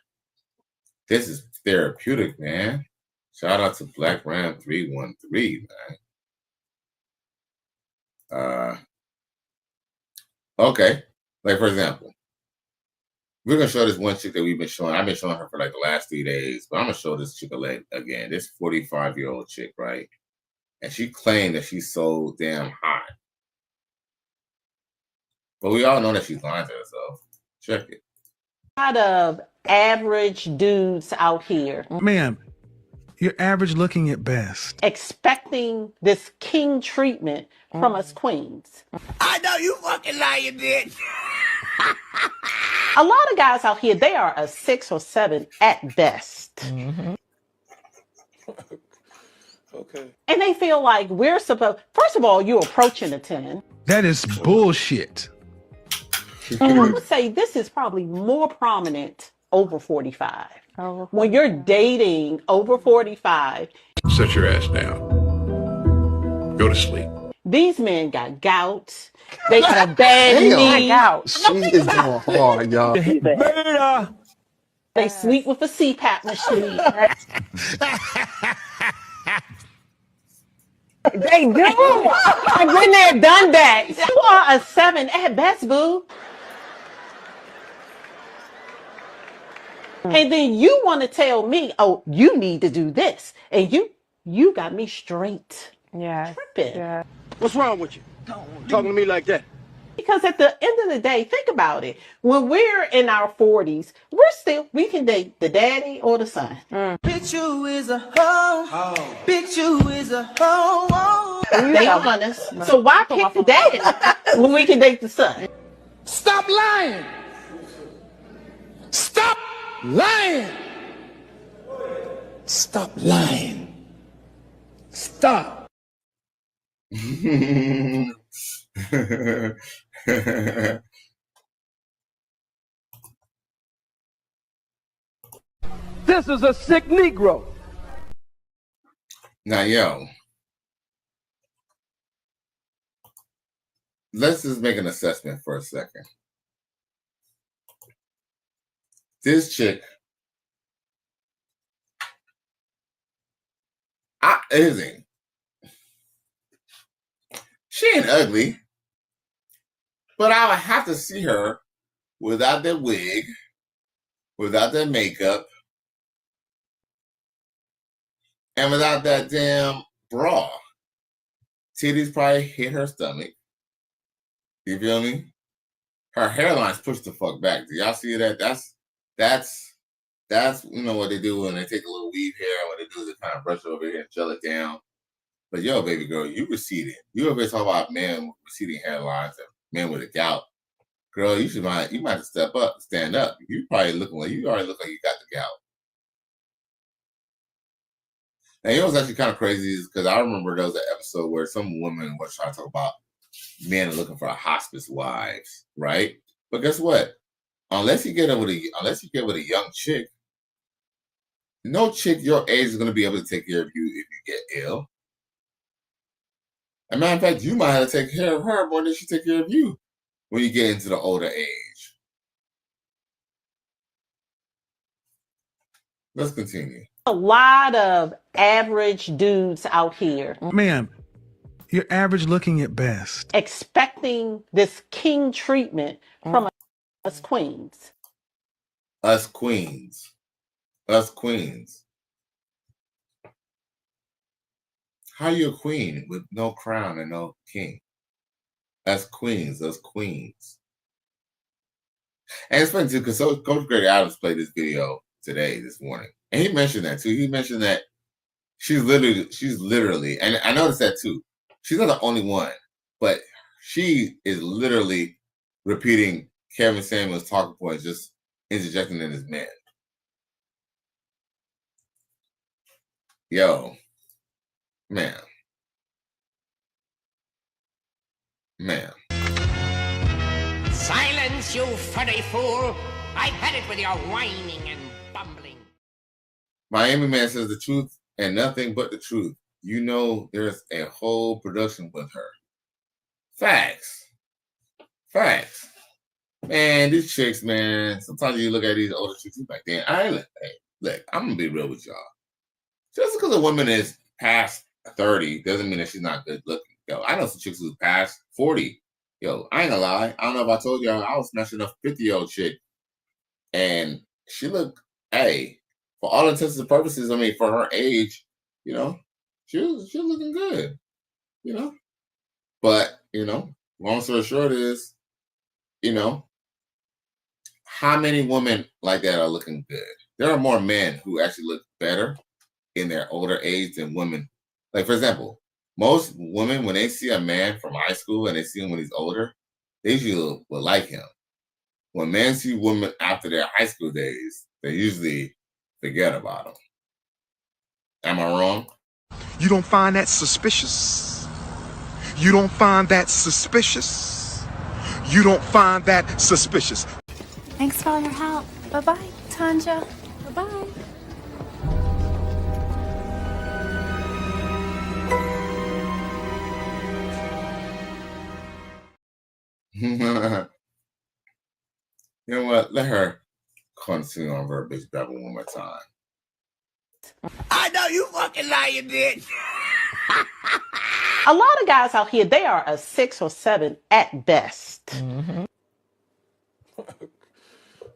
This is therapeutic, man. Shout out to Black Ram 313, man. Okay. Like for example, we're gonna show this one chick that we've been showing. I've been showing her for like the last 3 days, but I'm gonna show this chick again. This 45-year-old chick, right? And she claimed that she's so damn hot. But we all know that she's lying to herself. Check it. A lot of average dudes out here. Ma'am, you're average looking at best. Expecting this king treatment from us queens. I know you fucking lying, bitch. A lot of guys out here, they are a 6 or 7 at best. Okay. And they feel like we're supposed, first of all, you're approaching a 10. That is bullshit. And I would say this is probably more prominent over 45. When you're dating over 45. Sit your ass down. Go to sleep. These men got gout. They got a bad knee. She is going hard, y'all. They sleep with a CPAP machine. They do. I've been there, done that. You are a 7 at best, boo. And then you want to tell me, oh, you need to do this. And you got me straight. Yeah. Tripping. Yeah. What's wrong with you? Talking to me like that. Because at the end of the day, think about it. When we're in our 40s, we can date the daddy or the son. Bitch, you is a hoe. Bitch, you is a hoe. They honest. So why pick the daddy when we can date the son? Stop lying. Stop lying. Stop lying. Stop. This is a sick Negro. Now, yo, let's just make an assessment for a second. This chick, she ain't ugly, but I would have to see her without that wig, without that makeup, and without that damn bra. Titties probably hit her stomach. You feel me? Her hairline's pushed the fuck back. Do y'all see that? That's what they do when they take a little weave hair. What they do is they kind of brush it over here and gel it down. But yo, baby girl, you receding. You ever talk about men with receding hairlines and men with a gout? Girl, you might have to stand up. You already look like you got the gout. And what's actually kind of crazy is because I remember there was an episode where some woman was trying to talk about men are looking for hospice wives, right? But guess what? Unless you get with a young chick, no chick your age is going to be able to take care of you if you get ill. As a matter of fact, you might have to take care of her more than she take care of you when you get into the older age. Let's continue. A lot of average dudes out here. Ma'am, you're average looking at best. Expecting this king treatment from us queens. Us queens. Us queens. How you a queen with no crown and no king? That's queens. That's queens. And it's funny too, because Coach Greg Adams played this video this morning, and he mentioned that too. He mentioned that she's literally, and I noticed that too. She's not the only one, but she is literally repeating Kevin Samuels' talking points, just interjecting in his man. Yo, man. Silence, you furry fool! I've had it with your whining and bumbling. Miami Man says the truth and nothing but the truth. You know, there's a whole production with her. Facts. Man, these chicks, man. Sometimes you look at these older chicks, you're like, damn, look, I'm gonna be real with y'all. Just because a woman is past 30 doesn't mean that she's not good looking. Yo, I know some chicks who's past 40. Yo, I ain't gonna lie. I don't know if I told y'all I was smashing a 50-year-old chick. And she looked, for all intents and purposes, I mean, for her age, you know, she was looking good, you know. But, you know, long story short is, you know, how many women like that are looking good? There are more men who actually look better in their older age than women. Like, for example, most women, when they see a man from high school and they see him when he's older, they usually will like him. When men see women after their high school days, they usually forget about them. Am I wrong? You don't find that suspicious? You don't find that suspicious? You don't find that suspicious? Thanks for all your help. Bye-bye, Tanja. Bye-bye. You know what? Let her continue on her bitch babbling one more time. I know you fucking lying, bitch! A lot of guys out here, they are a 6 or 7 at best.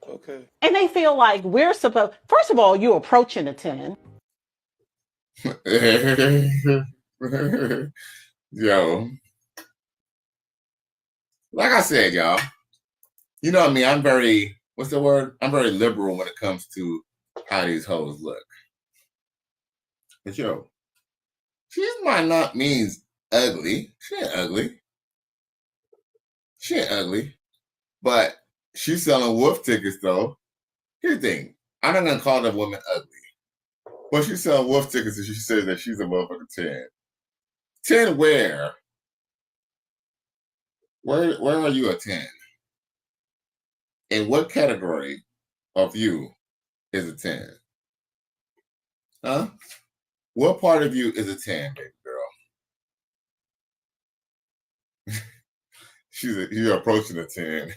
Okay. And they feel like we're supposed, first of all, you're approaching a 10. Yo. Like I said, y'all, you know what I mean? I'm very, what's the word? I'm very liberal when it comes to how these hoes look. But yo, she might not mean ugly. She ain't ugly. But she's selling wolf tickets though. Here's the thing. I'm not gonna call that woman ugly. But she's selling wolf tickets and she says that she's a motherfucking 10. 10 where? Where are you a 10? In what category of you is a 10? Huh? What part of you is a 10, baby girl? You're approaching a 10.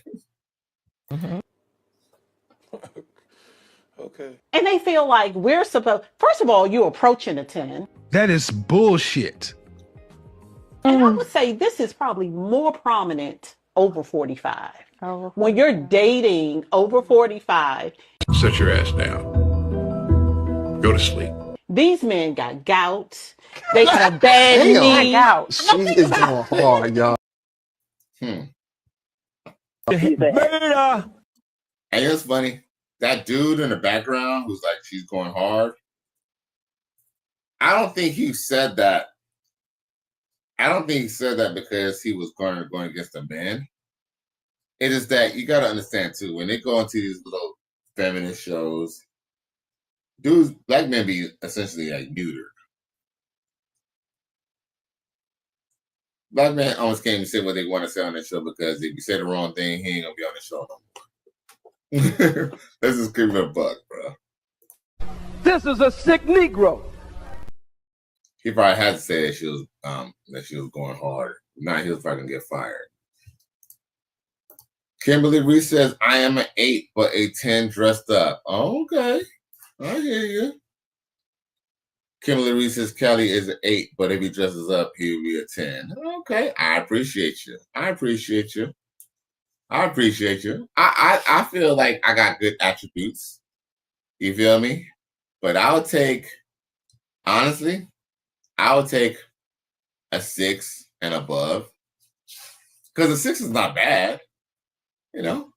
Okay. And they feel like we're supposed, first of all, you're approaching a 10. That is bullshit. And I would say this is probably more prominent over 45. When you're dating over 45. Sit your ass down. Go to sleep. These men got gout. They have bad knees. Gout. She is going hard, y'all. Beta. And it's funny, that dude in the background who's like, she's going hard. I don't think he said that. I don't think he said that because he was going against the men. It is that you got to understand too, when they go into these little feminist shows, dudes, black men be essentially like neutered. Black men almost can't even say what they want to say on the show because if you say the wrong thing, he ain't gonna be on the show no more. Let's just give it a buck, bro. This is a sick Negro. He probably had to say that she was going hard. Now he was probably gonna get fired. Kimberly Reese says, I am an 8, but a 10 dressed up. Oh, okay. I hear you. Kimberly Reese says, Kelly is an 8, but if he dresses up, he'll be a 10. Okay. I appreciate you. I feel like I got good attributes. You feel me? But honestly, I would take a 6 and above. Because a 6 is not bad, you know.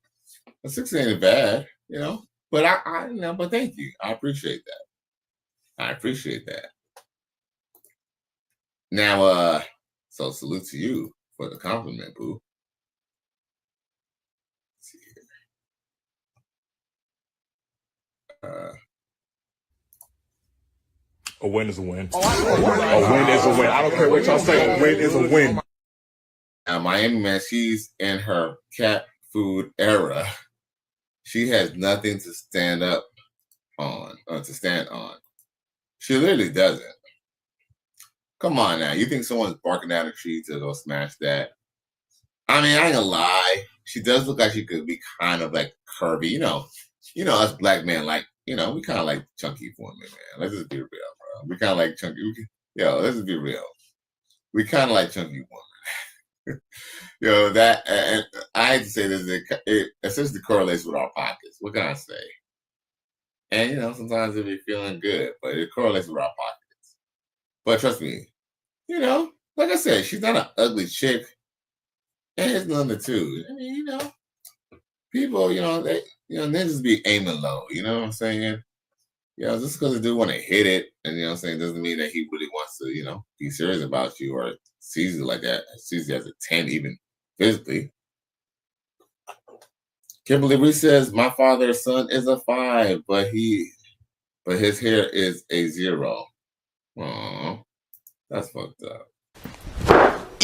A 6 ain't bad, you know. But but thank you. I appreciate that. I appreciate that. Now, so salute to you for the compliment, boo. Let's see here. A win is a win. A win is a win. I don't care what y'all say. A win is a win. Now, Miami Man, she's in her cat food era. She has nothing to stand up on, or to stand on. She literally doesn't. Come on now. You think someone's barking down a tree to go smash that? I mean, I ain't gonna lie. She does look like she could be kind of like curvy. You know, us black men like, we kind of like chunky women, man. Let's just be real, bro. We kind of like chunky. Let's just be real. We kind of like chunky women. That, and I hate to say this, it essentially correlates with our pockets. What can I say? And, sometimes it be feeling good, but it correlates with our pockets. But trust me, like I said, she's not an ugly chick. And it's number two. I mean, people, they, niggas be aiming low. You know what I'm saying? Just because the dude want to hit it, and doesn't mean that he really wants to, be serious about you or sees you like that. Sees you as a 10, even physically. Kimberly Reese says, my father's son is a 5, but his hair is a 0. Aww, that's fucked up.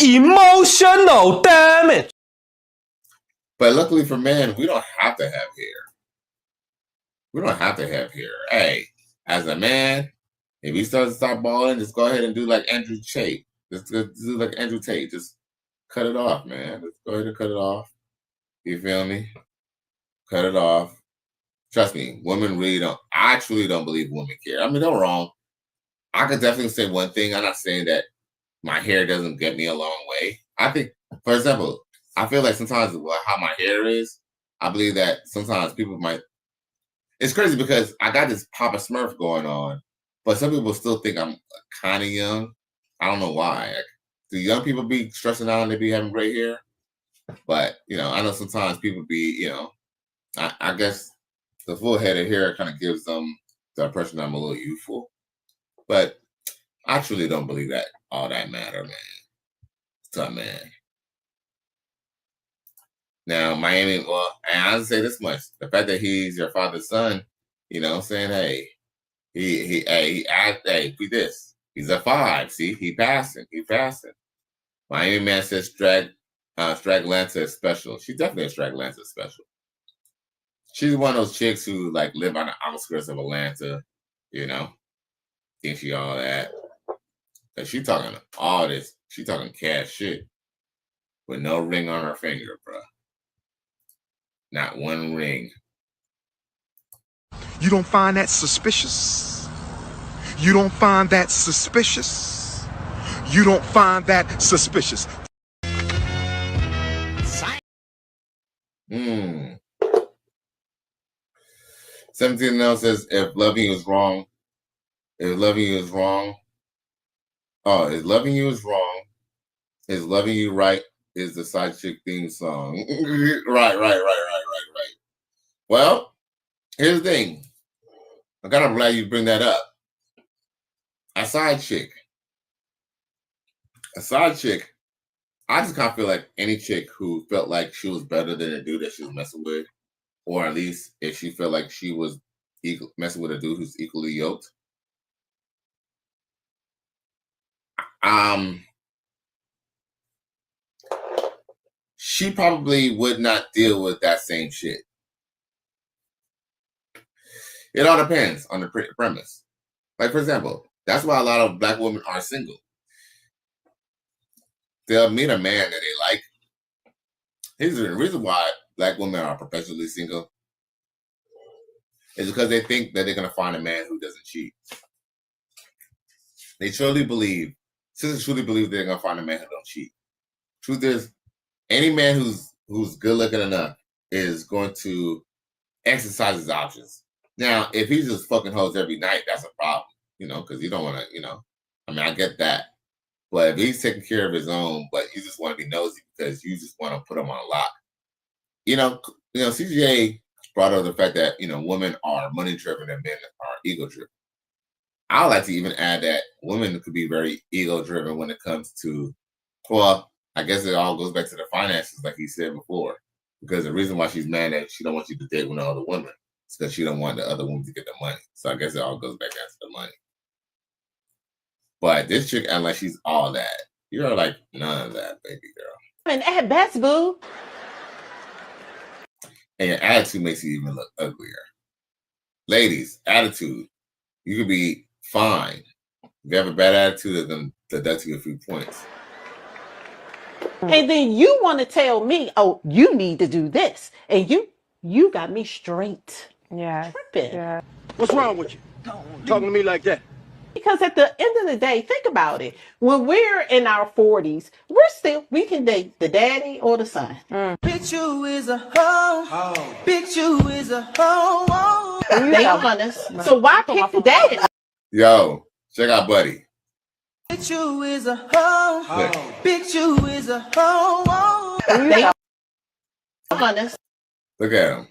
Emotional damage. But luckily for men, we don't have to have hair. We don't have to have hair. Hey, as a man, if you start balling, just go ahead and do like Andrew Tate. Just do like Andrew Tate. Just cut it off, man. Just go ahead and cut it off. You feel me? Cut it off. Trust me, women really don't. I truly don't believe women care. I mean, don't wrong. I could definitely say one thing. I'm not saying that my hair doesn't get me a long way. I think, for example, I feel like sometimes how my hair is, I believe that sometimes people might. It's crazy because I got this Papa Smurf going on, but some people still think I'm kind of young. I don't know why. Like, do young people be stressing out and they be having gray hair? But, I know sometimes people be, I guess the full head of hair kind of gives them the impression I'm a little youthful. But I truly don't believe that all that matter, man. So, man. Now, Miami, well, and I'll say this much. The fact that he's your father's son, saying, hey, hey, be this. He's a 5. See, he passing. Miami Man says Straglanta is special. She's definitely a Straglanta special. She's one of those chicks who like live on the outskirts of Atlanta, think she all that. Cause she talking all this. She talking cash shit with no ring on her finger, bro. Not one ring. You don't find that suspicious? You don't find that suspicious? You don't find that suspicious? 17 now says, if loving you is wrong, is loving you is loving you right is the side chick theme song. Right. Well, here's the thing. I'm kind of glad you bring that up. A side chick. I just kind of feel like any chick who felt like she was better than a dude that she was messing with, or at least if she felt like she was messing with a dude who's equally yoked, she probably would not deal with that same shit. It all depends on the premise. Like, for example, that's why a lot of black women are single. They'll meet a man that they like. Here's the reason why black women are perpetually single is because they think that they're going to find a man who doesn't cheat. Sisters truly believe they're going to find a man who don't cheat. Truth is, any man who's good looking enough is going to exercise his options. Now, if he's just fucking hoes every night, that's a problem, because you don't want to, I mean, I get that. But if he's taking care of his own, but you just want to be nosy because you just want to put him on lock. CGA brought up the fact that women are money driven and men are ego driven. I would like to even add that women could be very ego driven when it comes to, well, I guess it all goes back to the finances, like he said before. Because the reason why she's mad that she don't want you to date with no other women is because she don't want the other woman to get the money. So I guess it all goes back down to the money. But this chick acting like she's all that. You're like none of that, baby girl. And at best, boo. And your attitude makes you even look uglier. Ladies, attitude. You could be fine. If you have a bad attitude, they're going to deduct you a few points. And then you want to tell me, oh, you need to do this. And you got me straight. Yeah. Tripping. Yeah. What's wrong with you? Talking to me like that. Because at the end of the day, think about it. When we're in our 40s, we can date the daddy or the son. Bitch, you is a hoe. Bitch, you is a hoe. They honest. So why pick the daddy? Yo, check out Buddy. Bitch, you is a hoe. Bitch, you is a hoe. They honest. Look at him.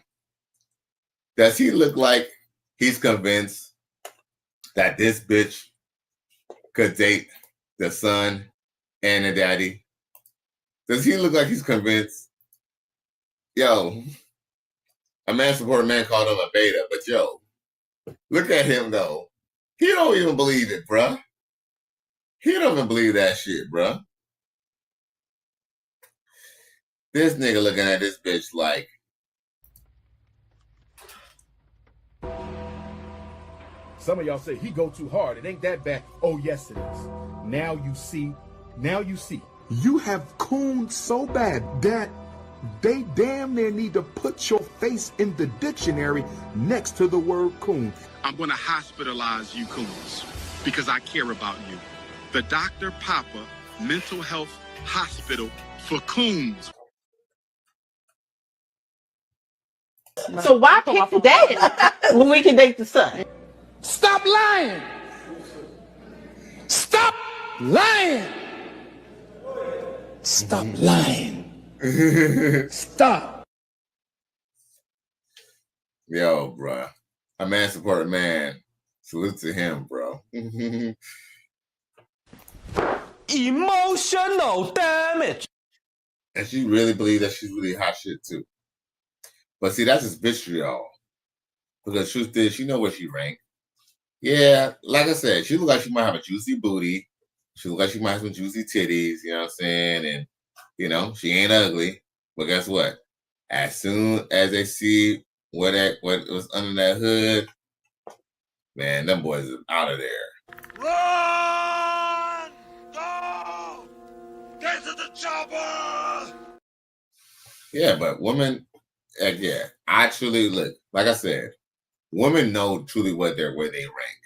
Does he look like he's convinced that this bitch could date the son and the daddy? Does he look like he's convinced? Yo, a man supported man called him a beta, but yo, look at him though. He don't even believe it, bruh. He don't even believe that shit, bruh. This nigga looking at this bitch like, some of y'all say he go too hard. It ain't that bad. Oh, yes, it is. Now you see. Now you see. You have cooned so bad that they damn near need to put your face in the dictionary next to the word coon. I'm going to hospitalize you coons because I care about you. The Dr. Papa Mental Health Hospital for Coons. So why pick the daddy when we can date the son? Stop lying. Stop lying. Stop lying. Stop. yo, bruh. A man supported man. Salute to him, bro. Emotional damage. And she really believed that she's really hot shit too. But see, that's just vitriol. Because the truth is, she know where she ranked. Yeah, like I said, she look like she might have a juicy booty. She look like she might have some juicy titties, you know what I'm saying? And, you know, she ain't ugly. But guess what? As soon as they see what was under that hood, man, them boys are out of there. Run! Go! Get to the chopper! Yeah, but women, yeah, I truly look, like I said, women know truly where they rank.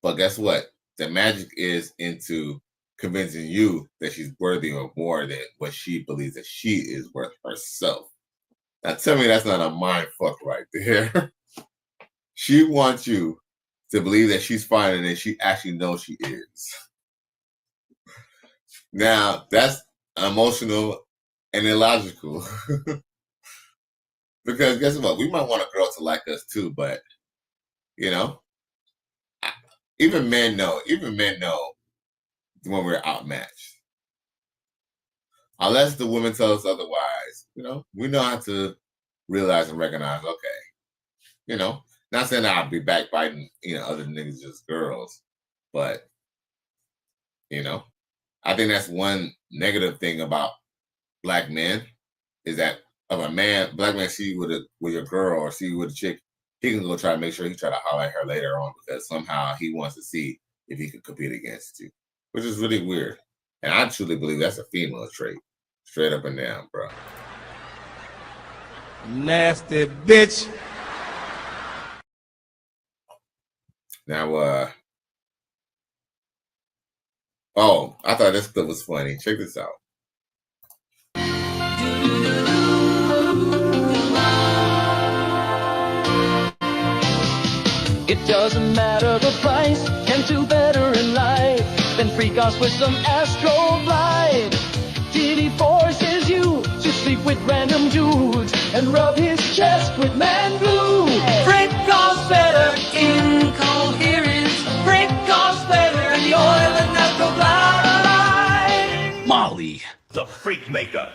But guess what? The magic is into convincing you that she's worthy of more than what she believes that she is worth herself. Now tell me that's not a mind fuck right there. She wants you to believe that she's finer than she actually knows she is. Now that's emotional and illogical. Because guess what? We might want a girl to like us too, but you know, even men know when we're outmatched. Unless the woman tells us otherwise, you know, we know how to realize and recognize, okay, you know, not saying that I'll be backbiting, you know, other niggas, just girls, but, you know, I think that's one negative thing about black men is that of a man, black man see you with a girl or see you with a chick, he can go try to make sure he try to highlight her later on because somehow he wants to see if he can compete against you, which is really weird. And I truly believe that's a female trait, straight up and down, bro. Nasty bitch. Now, oh, I thought this clip was funny. Check this out. It doesn't matter the price, can do better in life. then freak off with some astro flight. Till he forces you to sleep with random dudes and rub his chest with man glue. Freak off's better in coherence. Freak off's better in the oil and astro flight. Molly, the freak maker.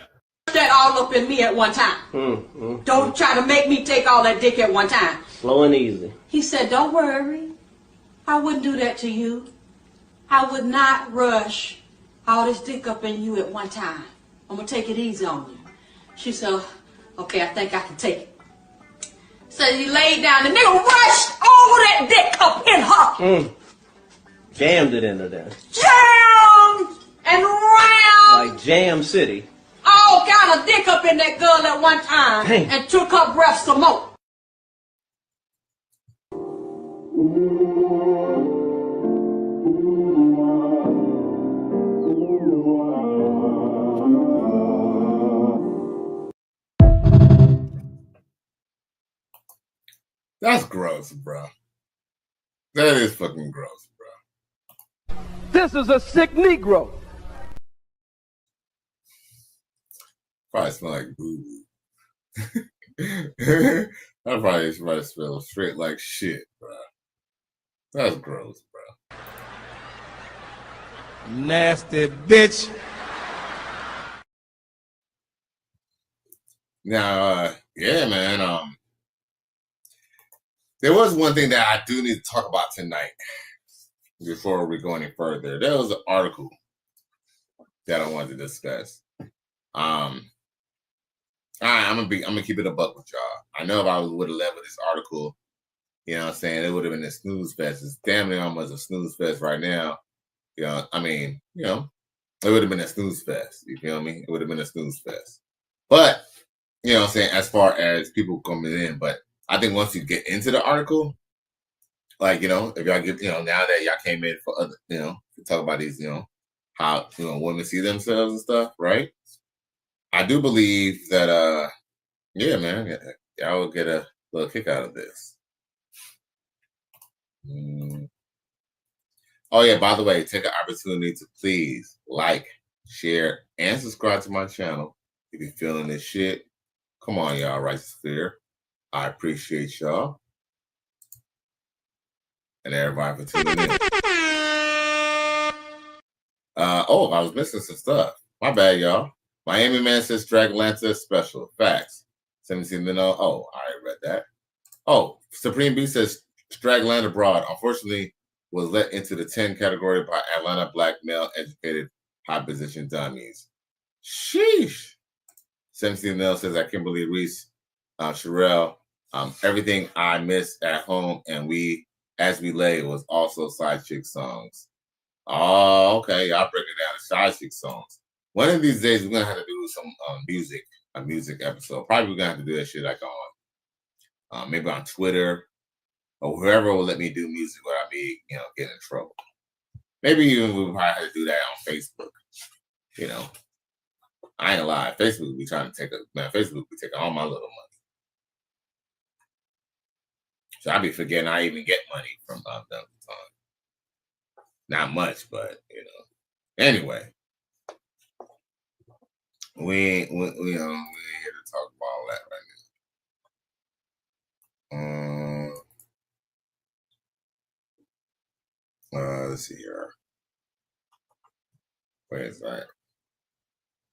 That all up in me at one time. Don't try to make me take all that dick at one time. Slow and easy. He said, don't worry. I wouldn't do that to you. I would not rush all this dick up in you at one time. I'm going to take it easy on you. She said, okay, I think I can take it. So he laid down. The nigga rushed all that dick up in her. Jammed it into there. Jammed and round. Like Jam City. All kind of dick up in that girl at one time. Damn. And took her breath some more. That's gross, bro. That is fucking gross, bro. This is a sick Negro. Probably smell like boo boo. That probably smell straight like shit, bro. That's gross, bro. Nasty bitch. Now, yeah, man. There was one thing that I do need to talk about tonight before we go any further. There was an article that I wanted to discuss. I'm gonna keep it a buck with y'all. I know if I would have led with this article, you know what I'm saying, it would have been a snooze fest. It's damn near almost a snooze fest right now. You know, I mean, you know, it would have been a snooze fest. You feel me? It would have been a snooze fest. But, you know what I'm saying, as far as people coming in, but I think once you get into the article, like, you know, if y'all get, you know, now that y'all came in for other, you know, to talk about these, you know, how, you know, women see themselves and stuff, right? I do believe that, yeah, man, y'all will get a little kick out of this. Oh, yeah, by the way, take an opportunity to please like, share, and subscribe to my channel if you're feeling this shit. Come on, y'all, Righteous Fear. I appreciate y'all. And everybody for tuning in. Oh, I was missing some stuff. My bad, y'all. Miami man says Draglanta special. Facts. 17 minutes. Oh, I already read that. Oh, Supreme B says Draglanta broad, unfortunately, was let into the 10 category by Atlanta black male educated high position dummies. Sheesh. 17 Mel says that Kimberly Reese, Sherelle, everything I missed at home and we as we lay was also side chick songs. Oh, okay. Y'all break it down to side chick songs. One of these days we're gonna have to do some a music episode. Probably we're gonna have to do that shit like on maybe on Twitter or whoever will let me do music without me, you know, getting in trouble. Maybe even we'll probably have to do that on Facebook. You know, I ain't gonna lie. Facebook be trying to take Facebook be taking all my little money. So I be forgetting I even get money from them. Not much, but you know. Anyway, we ain't here to talk about all that right now. Let's see here. Where is that?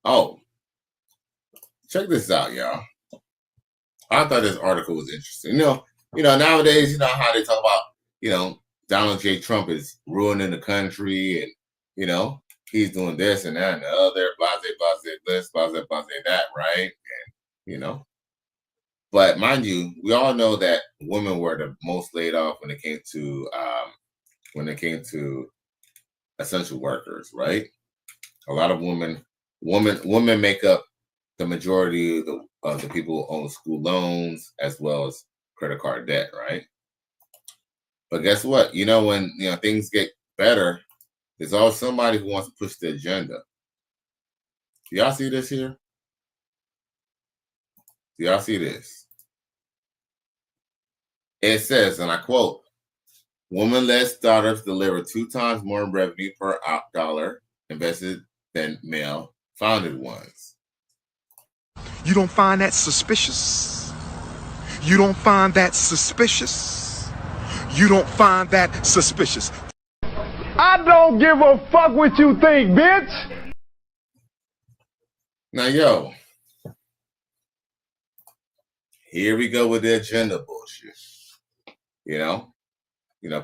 Oh, check this out, y'all. I thought this article was interesting. You know, nowadays, you know how they talk about, you know, Donald J. Trump is ruining the country and, you know, he's doing this and that and the other, blase, this, blase, that, right? And, you know. But mind you, we all know that women were the most laid off when it came to essential workers, right? A lot of women make up the majority of the people who own school loans as well as credit card debt, right? But guess what? You know, when things get better, there's always somebody who wants to push the agenda. Do y'all see this here? Do y'all see this? It says, and I quote, Woman-led startups deliver 2 times more revenue per dollar invested than male-founded ones. You don't find that suspicious? You don't find that suspicious? You don't find that suspicious? I don't give a fuck what you think, bitch. Now, yo, here we go with the agenda bullshit.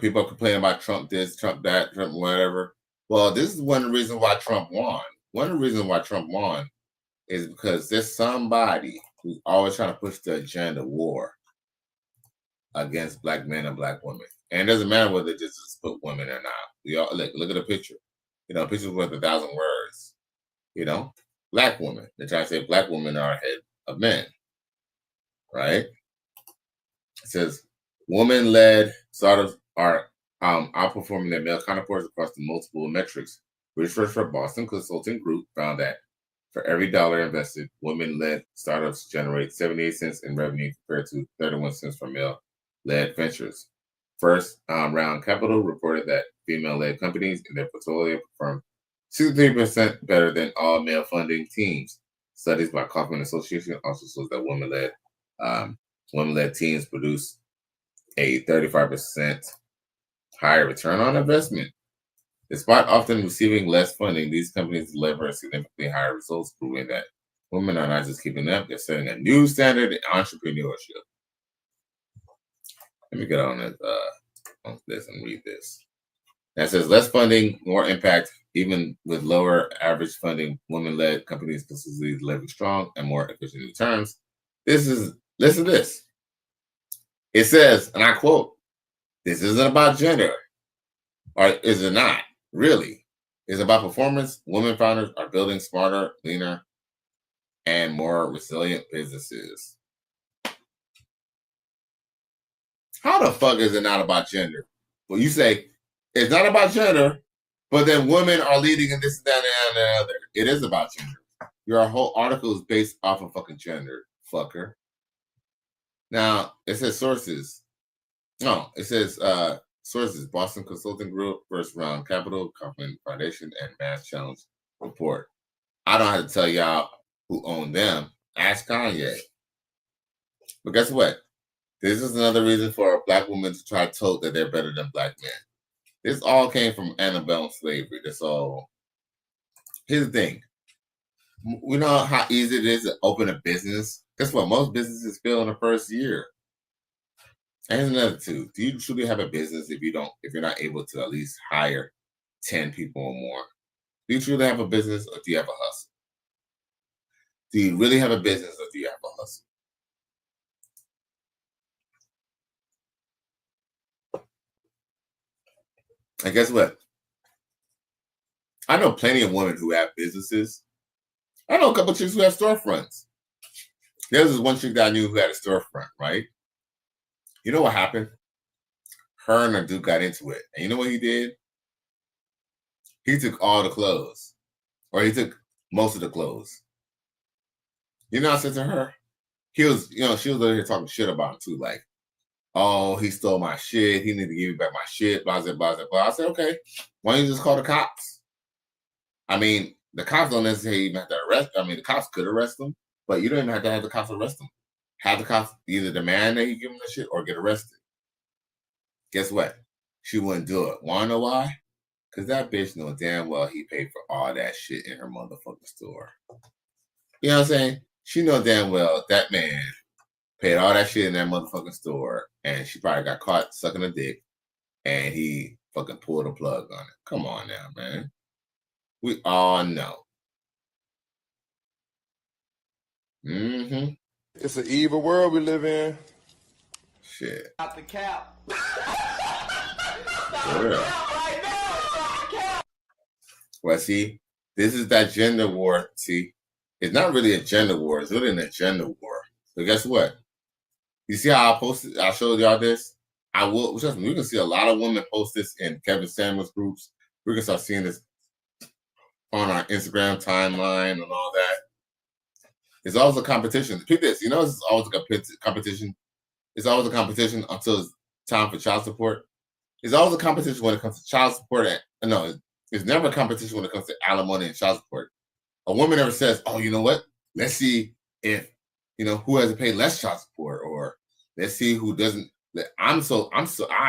People are complaining about Trump this, Trump that, Trump whatever. Well, this is one of the reasons why Trump won. One of the reasons why Trump won is because there's somebody who's always trying to push the agenda war against black men and black women. And it doesn't matter whether they just split women or not. We all look at the picture. A picture's worth 1,000 words. Black women. They try to say black women are ahead of men. Right? It says woman-led startups are outperforming their male counterparts across the multiple metrics. Research for Boston Consulting Group found that for every dollar invested, women-led startups generate 78 cents in revenue compared to 31 cents for male-led ventures. First Round Capital reported that female-led companies in their portfolio performed 63% better than all male funding teams. Studies by Kaufman Association also shows that women-led teams produce a 35% higher return on investment. Despite often receiving less funding, these companies deliver significantly higher results, proving that women are not just keeping up, they're setting a new standard in entrepreneurship. Let me get on this and read this. That says less funding, more impact. Even with lower average funding, women-led companies consistently deliver strong and more efficient returns. Listen to this. It says, and I quote, "This isn't about gender, or is it not? Really, it's about performance. Women founders are building smarter, leaner, and more resilient businesses." How the fuck is it not about gender? Well, you say it's not about gender, but then women are leading in this, that, and the other. It is about gender. Your whole article is based off of fucking gender, fucker. Now, it says sources. No, it says sources. Boston Consulting Group, First Round Capital, Kaufman Foundation, and Mass Challenge Report. I don't have to tell y'all who own them. Ask Kanye. But guess what? This is another reason for a black woman to try to tote that they're better than black men. This all came from antebellum slavery. That's all. Here's the thing. We know how easy it is to open a business. Guess what? Most businesses fail in the first year. And here's another two. Do you truly have a business if you're not able to at least hire 10 people or more? Do you truly have a business, or do you have a hustle? Do you really have a business, or do you have a hustle? And guess what? I know plenty of women who have businesses. I know a couple of chicks who have storefronts. There's this one chick that I knew who had a storefront, right? You know what happened? Her and her dude got into it. And you know what he did? He took all the clothes. Or he took most of the clothes. You know what I said to her? She was over here talking shit about him too. Like, oh, he stole my shit. He need to give me back my shit. Blah, blah, blah, blah. I said, okay, why don't you just call the cops? I mean, the cops don't necessarily even have to arrest. I mean, the cops could arrest them, but you don't even have to have the cops arrest them. Have the cops either demand that you give them the shit or get arrested. Guess what? She wouldn't do it. Wanna know why? Because that bitch know damn well he paid for all that shit in her motherfucking store. You know what I'm saying? She know damn well that man paid all that shit in that motherfucking store, and she probably got caught sucking a dick, and he fucking pulled a plug on it. Come on now, man. We all know. Mm-hmm. It's an evil world we live in. Shit. Out the cap. For real. Well, see, this is that gender war. See, it's not really a gender war. It's really an agenda war. But guess what? You see how I showed y'all this? I will. Trust me, we can see a lot of women post this in Kevin Samuels groups. We can start seeing this on our Instagram timeline and all that. It's always a competition. Pick this. You know, it's always a competition. It's always a competition until it's time for child support. It's always a competition when it comes to child support. No, it's never a competition when it comes to alimony and child support. A woman never says, "Oh, you know what? Let's see if who has to pay less child support, or let's see who doesn't." I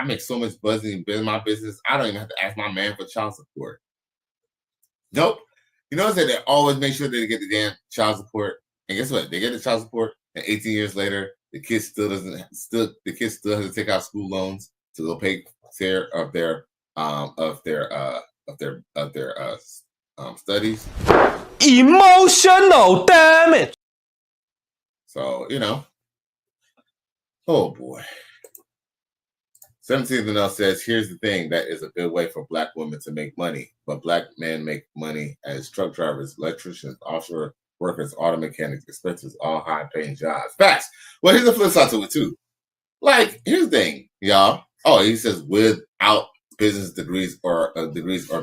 make so much buzzing in my business. I don't even have to ask my man for child support. Nope. You notice that they always make sure that they get the damn child support, and guess what? They get the child support, and 18 years later, the kid still has to take out school loans to go pay care of their studies. Emotional damage. So oh boy. 17th and else says, here's the thing that is a good way for black women to make money, but black men make money as truck drivers, electricians, offshore workers, auto mechanics, inspectors, all high-paying jobs. Facts. Well, here's the flip side to it too. Like, here's the thing, y'all. Oh, he says without business degrees or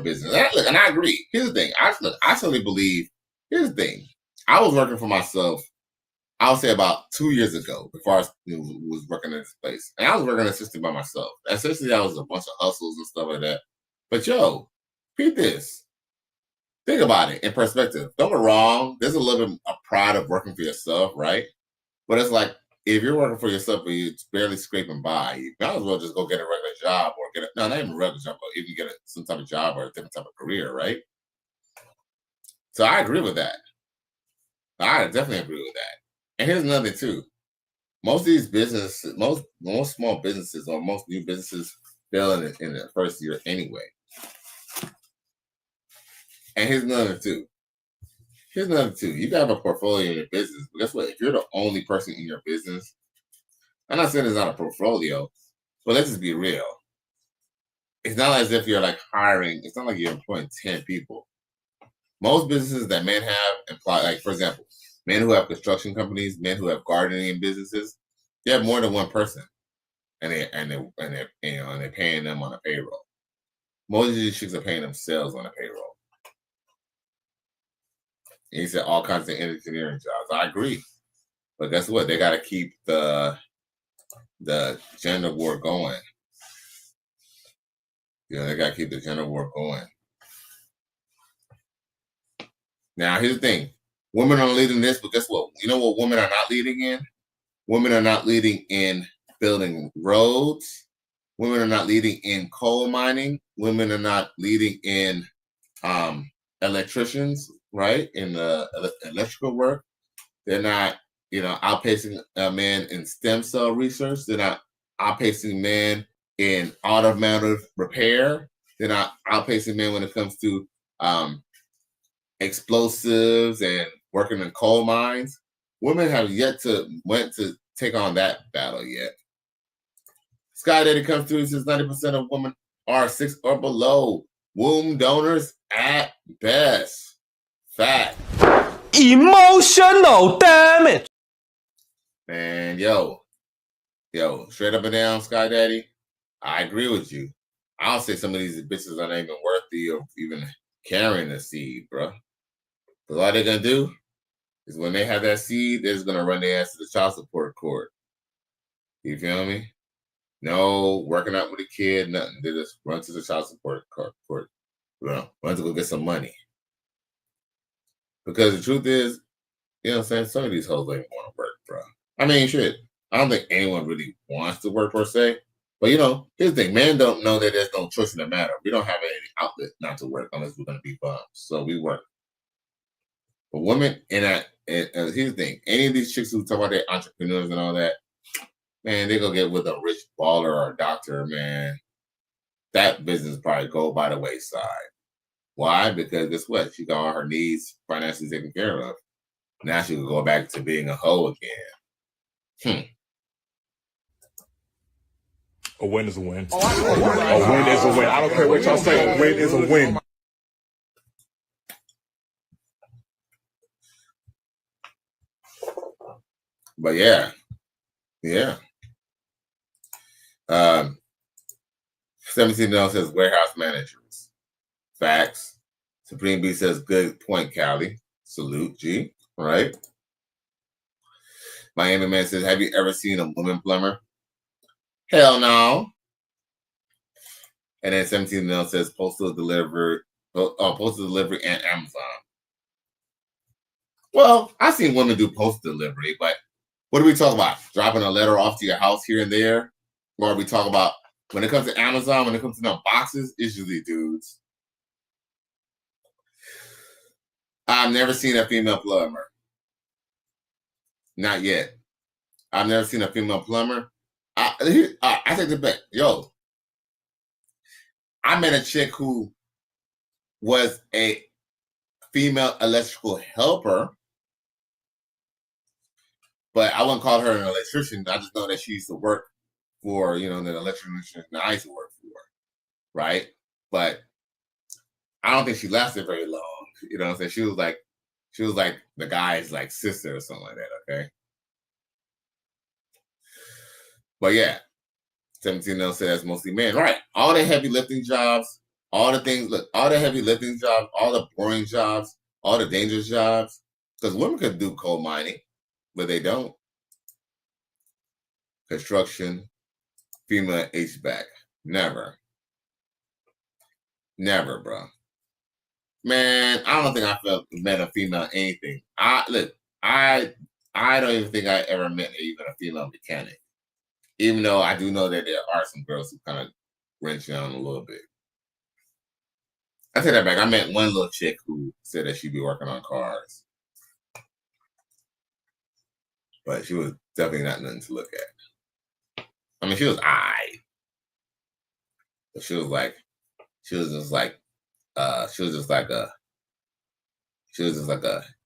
business. And I agree. Here's the thing. I certainly believe. Here's the thing. I was working for myself. I would say about 2 years ago, before I was working in this place. And I was working assistant by myself. Essentially, I was a bunch of hustles and stuff like that. But yo, read this. Think about it in perspective. Don't get me wrong. There's a little bit of pride of working for yourself, right? But it's like, if you're working for yourself and you're barely scraping by, you might as well just go get a regular job or not even a regular job, but even get some type of job or a different type of career, right? So I agree with that. I definitely agree with that. And here's another thing too. Most of these businesses, most small businesses or most new businesses fail in the first year anyway. And here's another too. You gotta have a portfolio in your business. But guess what? If you're the only person in your business, I'm not saying it's not a portfolio, but let's just be real. It's not as if you're like hiring. It's not like you're employing 10 people. Most businesses that men have employ, like for example, men who have construction companies, men who have gardening businesses, they have more than one person, and they're paying them on a payroll. Most of these chicks are paying themselves on a payroll. And he said all kinds of engineering jobs. I agree, but guess what? They got to keep the gender war going. They got to keep the gender war going. Now, here's the thing. Women are leading this, but guess what? You know what women are not leading in? Women are not leading in building roads. Women are not leading in coal mining. Women are not leading in electricians, right? In the electrical work. They're not, outpacing men in stem cell research. They're not outpacing men in automotive repair. They're not outpacing men when it comes to explosives and working in coal mines. Women have yet to take on that battle yet. Sky Daddy comes through and says 90% of women are 6 or below womb donors at best. Fact. Emotional damage. Man, yo, straight up and down, Sky Daddy, I agree with you. I'll say some of these bitches are not even worthy of even carrying a seed, bro. Because all they're going to do is when they have that seed, they're just going to run their ass to the child support court. You feel me? No working out with a kid, nothing. They just run to the child support court. Run to go get some money. Because the truth is, what I'm saying? Some of these hoes don't even want to work, bro. I mean, shit. I don't think anyone really wants to work per se. But, here's the thing. Men don't know that there's no choice in the matter. We don't have any outlet not to work unless we're going to be bums. So we work. But women, and here's the thing. Any of these chicks who talk about their entrepreneurs and all that, man, they go get with a rich baller or a doctor, man. That business probably go by the wayside. Why? Because guess what? She got all her needs financially taken care of. Now she can go back to being a hoe again. A win is a win. A win is a win. I don't care what y'all say. A win is a win. But yeah. 17 says warehouse managers. Facts. Supreme B says good point, Callie. Salute, G. Right? Miami Man says, have you ever seen a woman plumber? Hell no. And then 17 mil says postal delivery and Amazon. Well, I've seen women do postal delivery, but what do we talk about? Dropping a letter off to your house here and there? Or are we talking about when it comes to Amazon, when it comes to the boxes, it's usually dudes. I've never seen a female plumber. Not yet. I've never seen a female plumber. I take the bet. Yo, I met a chick who was a female electrical helper, but I wouldn't call her an electrician. I just know that she used to work for, the electrician that I used to work for, right? But I don't think she lasted very long. You know what I'm saying? She was like the guy's like sister or something like that, okay? But yeah, 17 says that's mostly men. Right. All the heavy lifting jobs, all the things, look, all the heavy lifting jobs, all the boring jobs, all the dangerous jobs, because women could do coal mining, but they don't. Construction, female HVAC. Never. Never, bro. Man, I don't think I met a female anything. I don't even think I ever met even a female mechanic. Even though I do know that there are some girls who kind of wrench on a little bit. I take that back. I met one little chick who said that she'd be working on cars. But she was definitely not nothing to look at. I mean, she was aight. But she was just like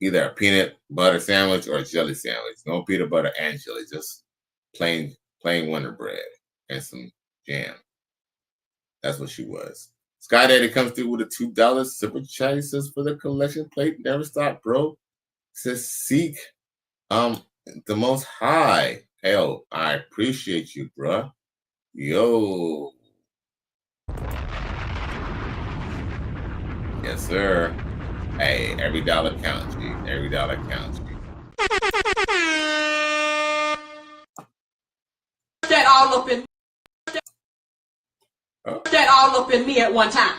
either a peanut butter sandwich or a jelly sandwich. No peanut butter and jelly, just plain Wonder Bread and some jam. That's what she was. Sky Daddy comes through with a $2 super chat. He says for the collection plate, never stop, bro. Says seek the most high. Hell, I appreciate you, bruh. Yo. Yes, sir. Hey, every dollar counts, G. Every dollar counts, G. That all up in me at one time.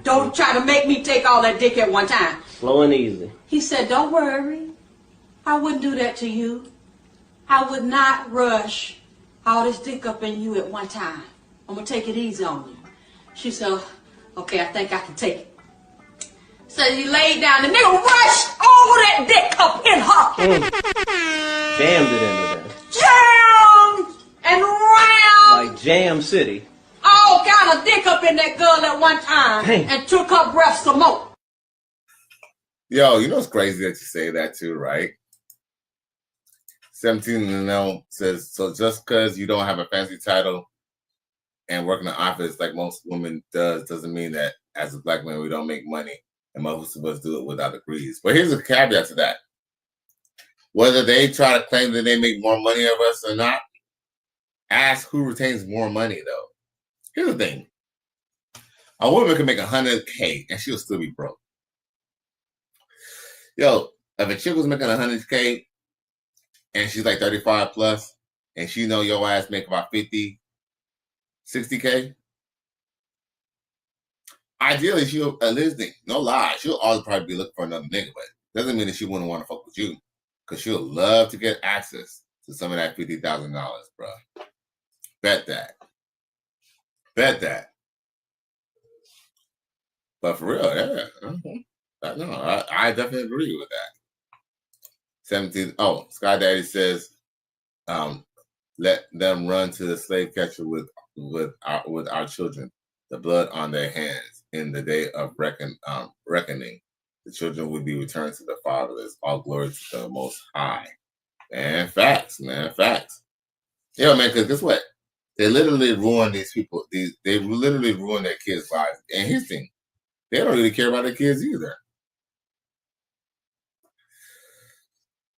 Don't try to make me take all that dick at one time. Slow and easy. He said, don't worry. I wouldn't do that to you. I would not rush all this dick up in you at one time. I'm going to take it easy on you. She said, okay, I think I can take it. So he laid down. The nigga rushed all that dick up in her. Jammed it into there. Jammed and round. Like Jam City. All kind of dick up in that girl at one time. Dang. And took her breath some more. Yo, you know it's crazy that you say that too, right? 17 says, so just because you don't have a fancy title and work in the office like most women doesn't mean that as a black man we don't make money and most of us do it without degrees. But here's a caveat to that. Whether they try to claim that they make more money of us or not, ask who retains more money though. Here's the thing. A woman can make $100K and she'll still be broke. Yo, if a chick was making $100K and she's like 35 plus, and she know your ass make about 50, 60K, ideally she'll, listening, no lie, she'll always probably be looking for another nigga, but doesn't mean that she wouldn't want to fuck with you, because she'll love to get access to some of that $50,000, bro. Bet that. Bet that. But for real, yeah. No, I definitely agree with that. 17. Oh, Sky Daddy says, let them run to the slave catcher with our children, the blood on their hands. In the day of reckoning, the children will be returned to the fatherless. All glory to the Most High. Man, facts, man, facts. Yo, man, because guess what? They literally ruin these people. They literally ruin their kids' lives. And here's the thing. They don't really care about their kids either.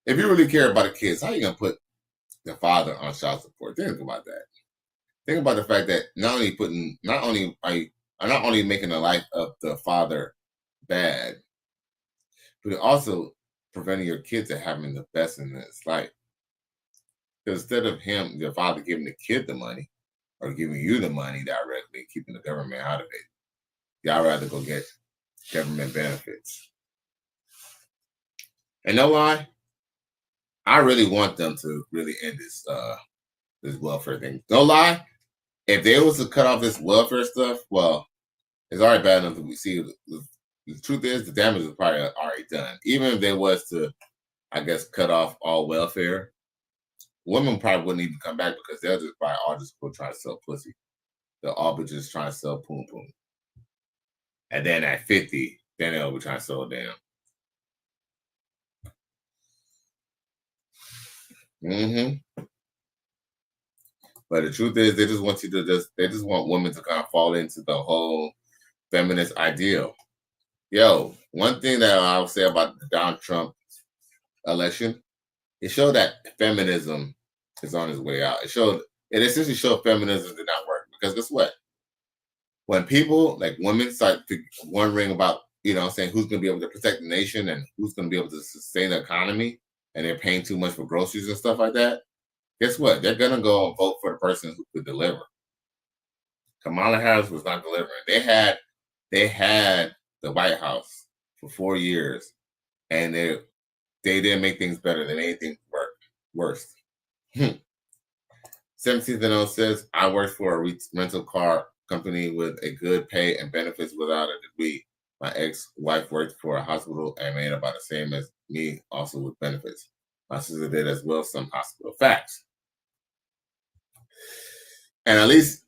If you really care about the kids, how are you going to put the father on child support? Think about that. Think about the fact that not only making the life of the father bad, but also preventing your kid from having the best in his life. Because instead of the father giving the kid the money, or giving you the money directly, keeping the government out of it. Y'all rather go get government benefits. And no lie, I really want them to really end this this welfare thing. No lie, if they was to cut off this welfare stuff, well, it's already bad enough that we see. The truth is, the damage is probably already done. Even if they was to, I guess, cut off all welfare, women probably wouldn't even come back because they'll just probably all just go try to sell pussy. They'll all be just trying to sell poom poom. And then at 50, then they'll be trying to sell down. But the truth is, they just want you to they just want women to kind of fall into the whole feminist ideal. Yo, one thing that I'll say about the Donald Trump election, it showed that feminism is on its way out. It essentially showed feminism did not work because guess what? When people like women start wondering about, you know, saying who's going to be able to protect the nation and who's going to be able to sustain the economy, and they're paying too much for groceries and stuff like that, guess what? They're going to go and vote for the person who could deliver. Kamala Harris was not delivering. They had the White House for 4 years, and they didn't make things better than anything worse. 17th says, I work for a rental car company with a good pay and benefits without a degree. My ex-wife worked for a hospital and made about the same as me, also with benefits. My sister did as well, some hospital facts. And at least,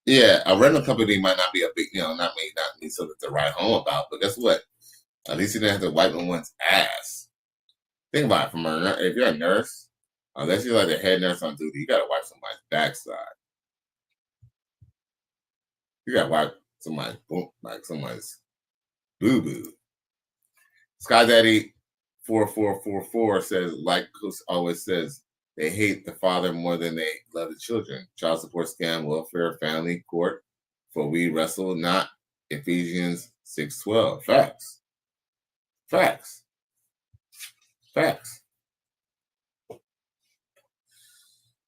yeah, a rental company might not be a big, not be something to write home about, but guess what? At least you didn't have to wipe on one's ass. Think about it, if you're a nurse, unless you're like the head nurse on duty, you gotta wipe somebody's backside. You gotta wipe somebody's boo-boo. Sky Daddy 4444 says, like Coach always says, they hate the father more than they love the children. Child support scam, welfare, family, court, for we wrestle not. Ephesians 6:12. Facts. Facts. Facts.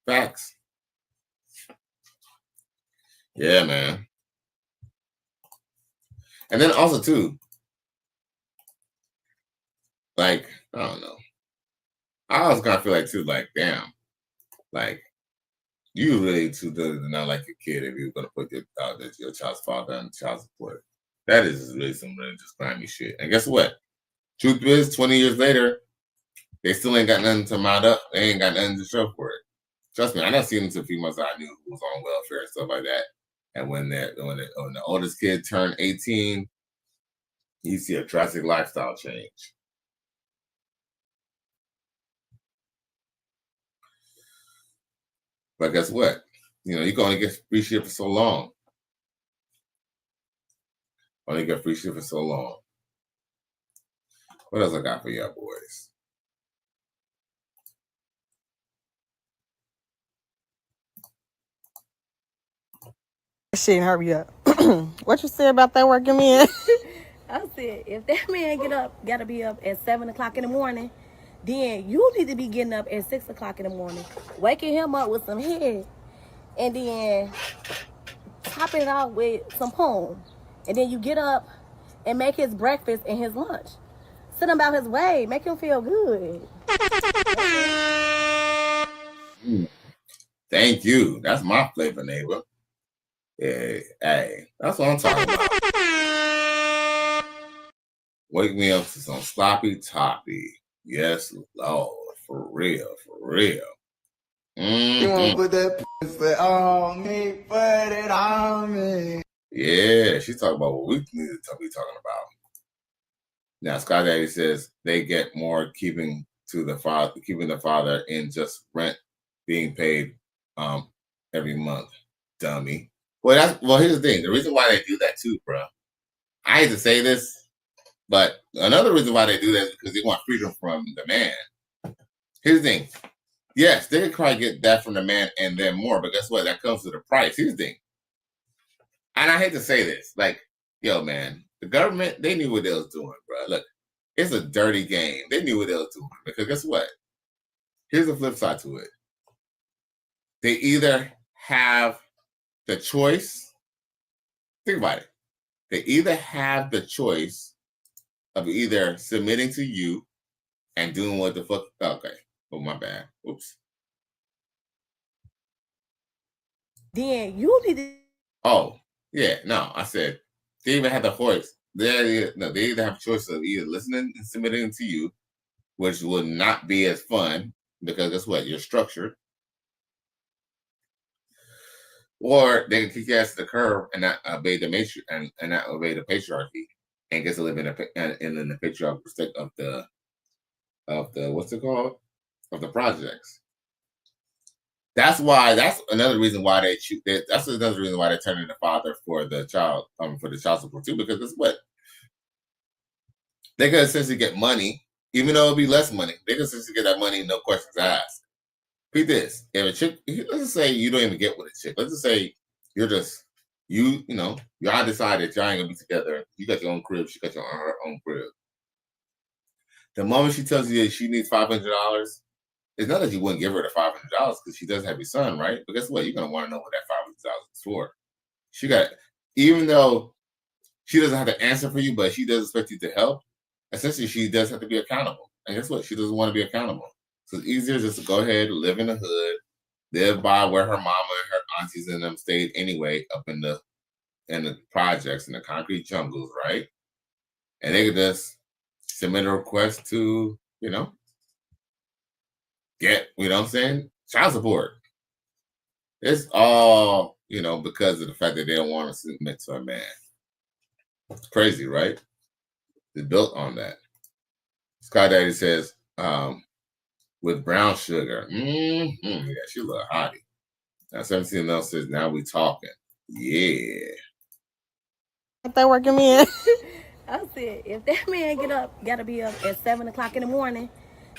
Facts. Yeah, man. And then also too, like, I don't know. I also kind of feel like too, like, damn, like, you really too do not like your kid if you're gonna put your child's father on child support. That is really some really just grimy shit. And guess what? Truth is, 20 years later, they still ain't got nothing to mount up. They ain't got nothing to show for it. Trust me, I not seen until a few months I knew who was on welfare and stuff like that. And when the oldest kid turned 18, you see a drastic lifestyle change. But guess what? You can only get free shit for so long. Only get free shit for so long. What else I got for y'all boys? Shit, hurry up. What you say about that working man? I said, if that man gotta be up at 7 o'clock in the morning, then you need to be getting up at 6 o'clock in the morning, waking him up with some head, and then topping it off with some poem. And then you get up and make his breakfast and his lunch. Send him about his way. Make him feel good. Thank you. That's my flavor, neighbor. Yeah, hey, that's what I'm talking about. Wake me up to some sloppy toppy. Yes, Lord. For real, for real. You want to put that pussy on me, put it on me. Yeah, she's talking about what we need to be talking about. Now, Scott Daddy says they get more keeping the father in just rent being paid every month. Dummy. Well, here's the thing. The reason why they do that too, bro. I hate to say this, but another reason why they do that is because they want freedom from the man. Here's the thing. Yes, they can probably get that from the man and then more, but guess what? That comes with a price. Here's the thing. And I hate to say this, like, yo, man, the government, they knew what they was doing, bro. Look, it's a dirty game. They knew what they was doing because guess what? Here's the flip side to it. They either have the choice. Think about it. They either have the choice of either submitting to you and doing what the fuck. Okay. Oh, my bad. Oops. Then you need to. Oh, yeah. No, I said they even have the choice. They either have a choice of either listening and submitting to you, which will not be as fun because guess what? You're structured. Or they can kick your ass to the curb and not obey the matrix and not obey the patriarchy and get to live in the patriarchal perspective of the what's it called? Of the projects. That's another reason why they choose. That's another reason why they're turning the father for the child support too, because it's what they could essentially get money, even though it'll be less money. They could essentially get that money, no questions asked. Read this. If a chick, let's just say you don't even get with a chick. Let's just say you're just y'all decided y'all ain't gonna be together. You got your own crib. She got her own crib. The moment she tells you that she needs $500, it's not that you wouldn't give her the $500 because she does have your son, right? But guess what? You're gonna want to know what that $500 is for. She got, even though she doesn't have to answer for you, but she does expect you to help. Essentially, she does have to be accountable. And guess what? She doesn't want to be accountable. So it's easier just to go ahead, live in the hood, live by where her mama and her aunties and them stayed anyway, up in the projects, in the concrete jungles, right? And they could just submit a request to, get, what I'm saying, child support. It's all, because of the fact that they don't want to submit to a man. It's crazy, right? It's built on that. Sky Daddy says, with brown sugar. Yeah, she a little hottie. Now 17 else says, now we talking. Yeah. Got that working, man. I said, if that man gotta be up at 7 o'clock in the morning,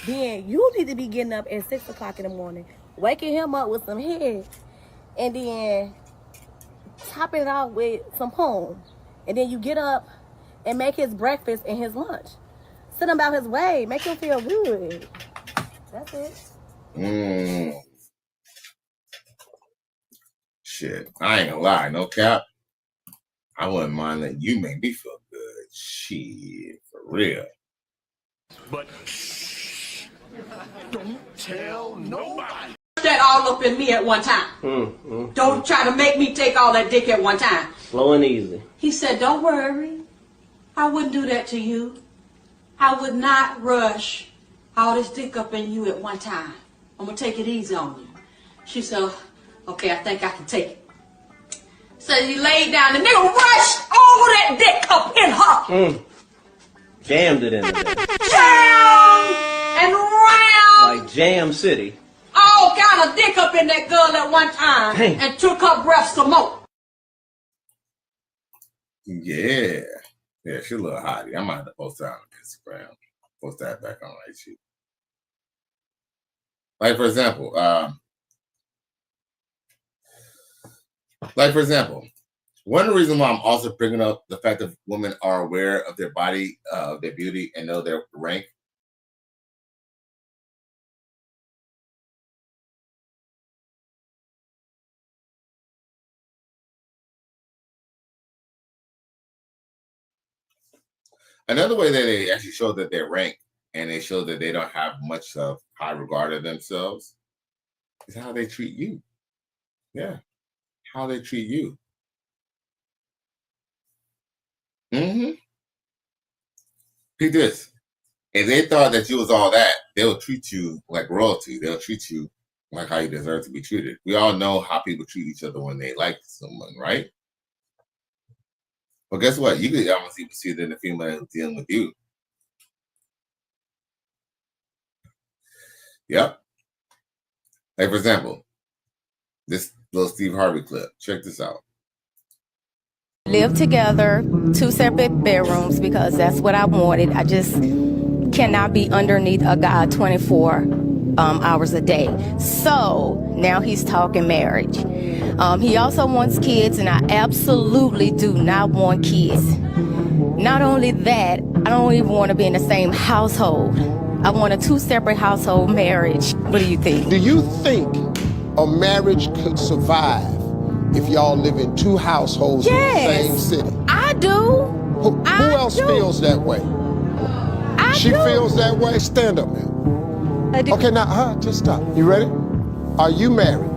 then you need to be getting up at 6 o'clock in the morning, waking him up with some head, and then topping it off with some poem. And then you get up and make his breakfast and his lunch. Send him about his way. Make him feel good. That's it. Shit, I ain't gonna lie, no cap. I wouldn't mind letting you make me feel good. Shit, for real. But don't tell nobody. That all up in me at one time. Don't try to make me take all that dick at one time. Slow and easy. He said, don't worry. I wouldn't do that to you. I would not rush all this dick up in you at one time. I'm going to take it easy on you. She said, okay, I think I can take it. So he laid down. The nigga rushed all that dick up in her. Jammed it in there. Jam and round. Like Jam City. All kind of dick up in that girl at one time. Dang. And took her breath some more. Yeah. Yeah, she a little hottie. I might have to post that on Instagram. Post that back on IG. Like for example, one of the reasons why I'm also bringing up the fact that women are aware of their body, their beauty, and know their rank. Another way that they actually show that they're ranked and they show that they don't have much of high regard of themselves is how they treat you. Yeah. How they treat you. Read this. If they thought that you was all that, they'll treat you like royalty. They'll treat you like how you deserve to be treated. We all know how people treat each other when they like someone, right? But guess what? You could almost even see it in the female dealing with you. Yep. Like, for example, this little Steve Harvey clip. Check this out. Live together, 2 separate bedrooms because that's what I wanted. I just cannot be underneath a guy 24 hours a day. So now he's talking marriage. He also wants kids, and I absolutely do not want kids. Not only that, I don't even want to be in the same household. I want a 2 separate household marriage. What do you think? Do you think a marriage could survive if y'all live in two households in the same city? I do. Who else feels that way? She feels that way? Stand up now. I do. Okay, now, just stop. You ready? Are you married?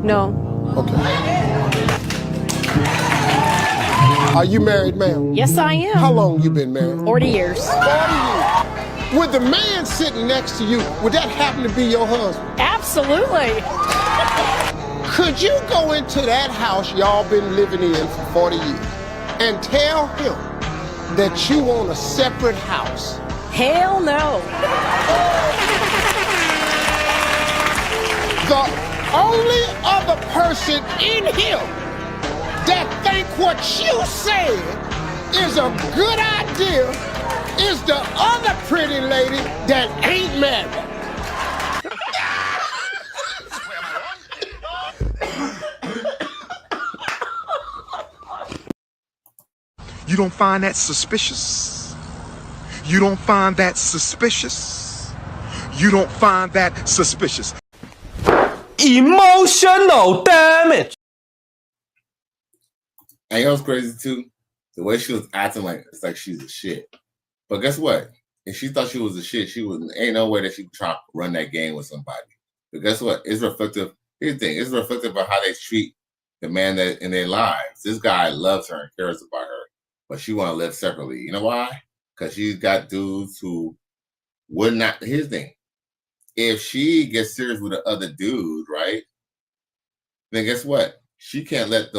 No. Okay. Are you married, ma'am? Yes, I am. How long you been married? 40 years. 40 years. Would the man sitting next to you, would that happen to be your husband? Absolutely. Could you go into that house y'all been living in for 40 years and tell him that you want a separate house? Hell no. The only other person in here that think what you said is a good idea is the other pretty lady that ain't married. You don't find that suspicious? You don't find that suspicious? You don't find that suspicious? Emotional damage. And you know what's crazy too? The way she was acting like it's like she's a shit. But guess what? If she thought she was a shit, she wouldn't. Ain't no way that she could try to run that game with somebody. But guess what? It's reflective. Here's the thing. It's reflective of how they treat the man that in their lives. This guy loves her and cares about her, but she want to live separately. You know why? Because she's got dudes who would not. Here's the thing. If she gets serious with the other dude, right? Then guess what? She can't let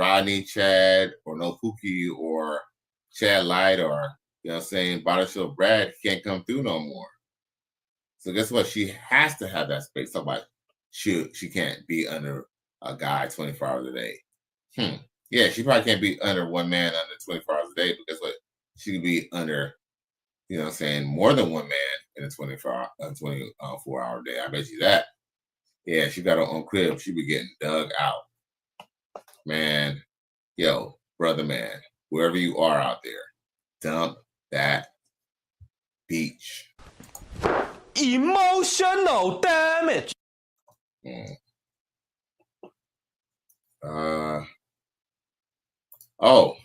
Rodney, Chad, or no Pookie, or Chad Light, or you know what I'm saying, Bottleshill Brad can't come through no more. So guess what? She has to have that space. Somebody, she can't be under a guy 24 hours a day. Yeah, she probably can't be under one man under 24 hours a day, but guess what? She can be under, you know what I'm saying, more than one man in a 24-hour day. I bet you that. Yeah, she got her own crib. She be getting dug out. Man, yo, brother man, wherever you are out there, dump that beach. Emotional damage. Oh.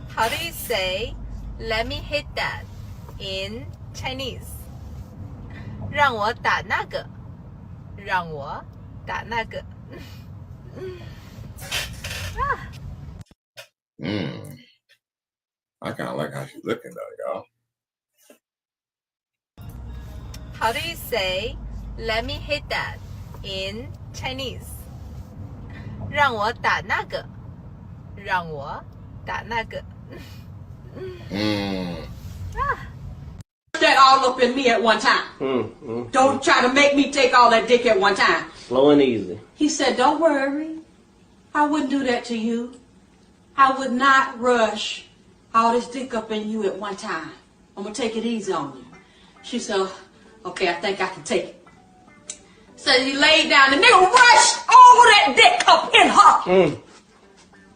How do you say, let me hit that in Chinese? 让我打那个，让我打那个。I kind of like how she's looking though, y'all. How do you say, let me hit that in Chinese? 让我打那个，让我打那个。That all up in me at one time. Don't try to make me take all that dick at one time. Slow and easy. He said, don't worry. I wouldn't do that to you. I would not rush all this dick up in you at one time. I'm going to take it easy on you. She said, okay, I think I can take it. So he laid down. The nigga rushed all of that dick up in her.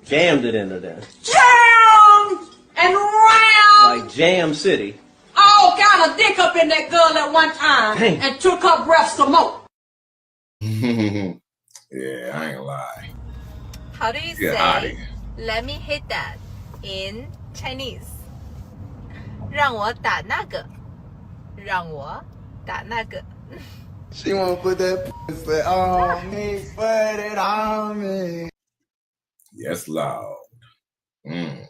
Jammed it into there. Jammed and round. Like Jam City. All kind of dick up in that girl at one time. Dang. And took her breath some more. Yeah, I ain't gonna lie. How do you Get say, hottie. let me hit that in Chinese? 让我打那个，让我打那个。 She wanna put that pussy on me, put it on me. Yes, loud. I'd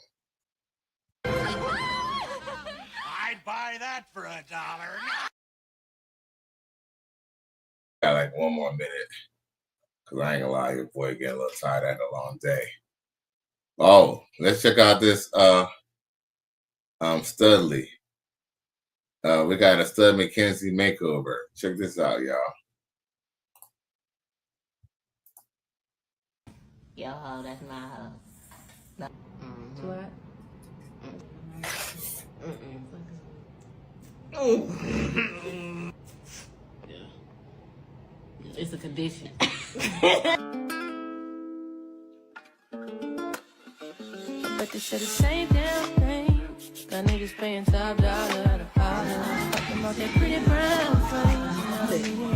buy that for $1. Got like one more minute. Cause I ain't gonna lie, your boy getting a little tired after a long day. Oh, let's check out this Studley. We got a Stud McKenzie makeover. Check this out, y'all. Yo, that's my house. What? It's a condition. But this shit the same damn thing. Got niggas paying top dollar at a holler. Talking about that pretty brown thing.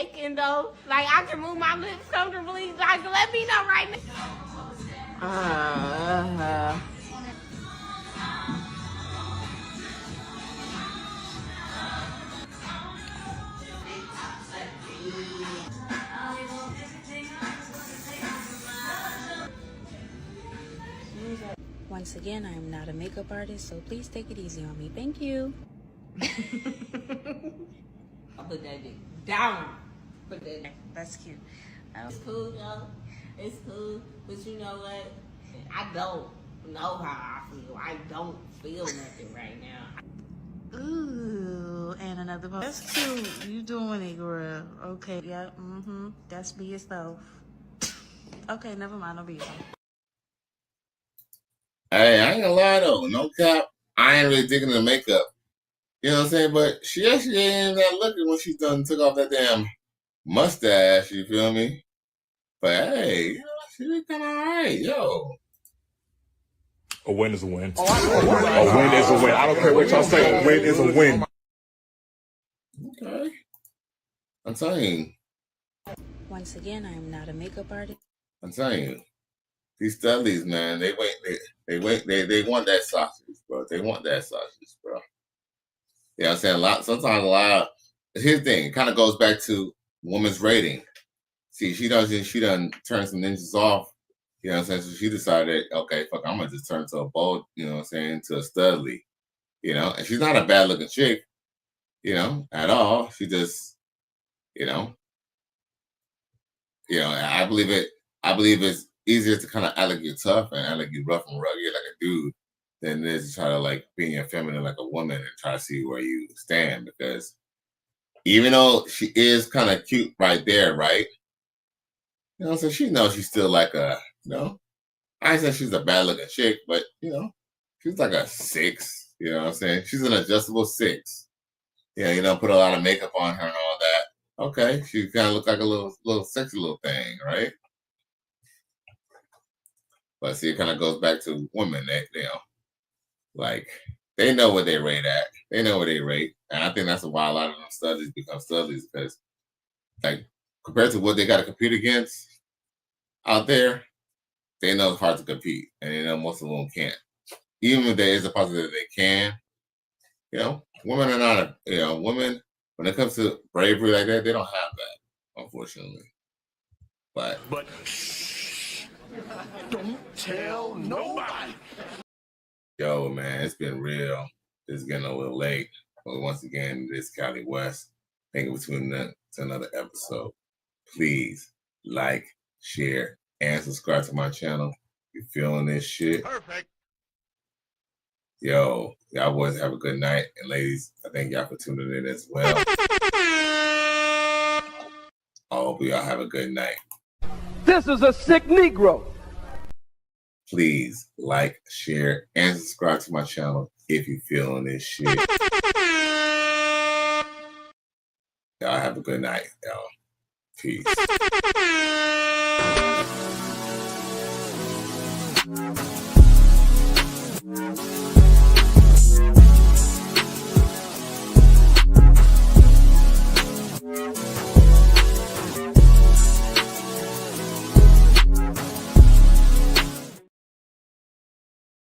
shaking though. Like I can move my lips comfortably. Like let me know right now. Once again, I am not a makeup artist, so please take it easy on me. Thank you. I put that dick down. Put that. That's cute. It's cool though. It's cool, but you know what? I don't know how I feel. I don't feel nothing right now. Ooh, and another one. That's cute. You doing it, girl. Okay, yeah, That's be yourself. Okay, never mind. I'll be yourself. Hey, I ain't gonna lie though, no cap. I ain't really digging the makeup. You know what I'm saying? But she actually ain't that looking when she done took off that damn mustache, you feel me? But hey, you know, she did kinda alright, yo. A win is a win. A win is a win. I don't care what y'all say. A win is a win. Okay. I'm telling you. Once again, I am not a makeup artist. I'm telling you. These Studleys, man, they want that sausage, bro. They want that sausage, bro. You know what I'm saying? Sometimes a lot. Here's the thing. It kind of goes back to women's rating. See, she done turn some ninjas off. You know what I'm saying? So she decided, okay, fuck, I'm gonna just turn to a bold, you know what I'm saying, to a Studley. You know, and she's not a bad looking chick, you know, at all. She just, you know, I believe it's easier to kind of act like you're tough and act like you're rough and rugged like a dude than it is to try to like being feminine like a woman and try to see where you stand. Because even though she is kind of cute right there, right? You know, so she knows she's still like a, you know, I ain't saying she's a bad looking chick, but you know, she's like a 6. You know what I'm saying? She's an adjustable 6. Yeah, you know, put a lot of makeup on her and all that. Okay, she kind of look like a little sexy little thing, right? But see, it kind of goes back to women. They know, like they know what they rate at. They know what they rate, and I think that's why a lot of them studies become studies because, like, compared to what they got to compete against out there, they know it's hard to compete, and they know most of them can't. Even if there is a possibility they can, you know, women are not, women when it comes to bravery like that, they don't have that, unfortunately. But don't tell nobody. Yo, man, it's been real. It's getting a little late. But once again, this is Cali West. Thank you for tuning in to another episode. Please like, share, and subscribe to my channel. You feeling this shit? Perfect. Yo, y'all boys have a good night. And ladies, I thank y'all for tuning in as well. I hope y'all have a good night. This is a sick Negro. Please like, share, and subscribe to my channel if you feeling this shit. Y'all have a good night, y'all. Peace.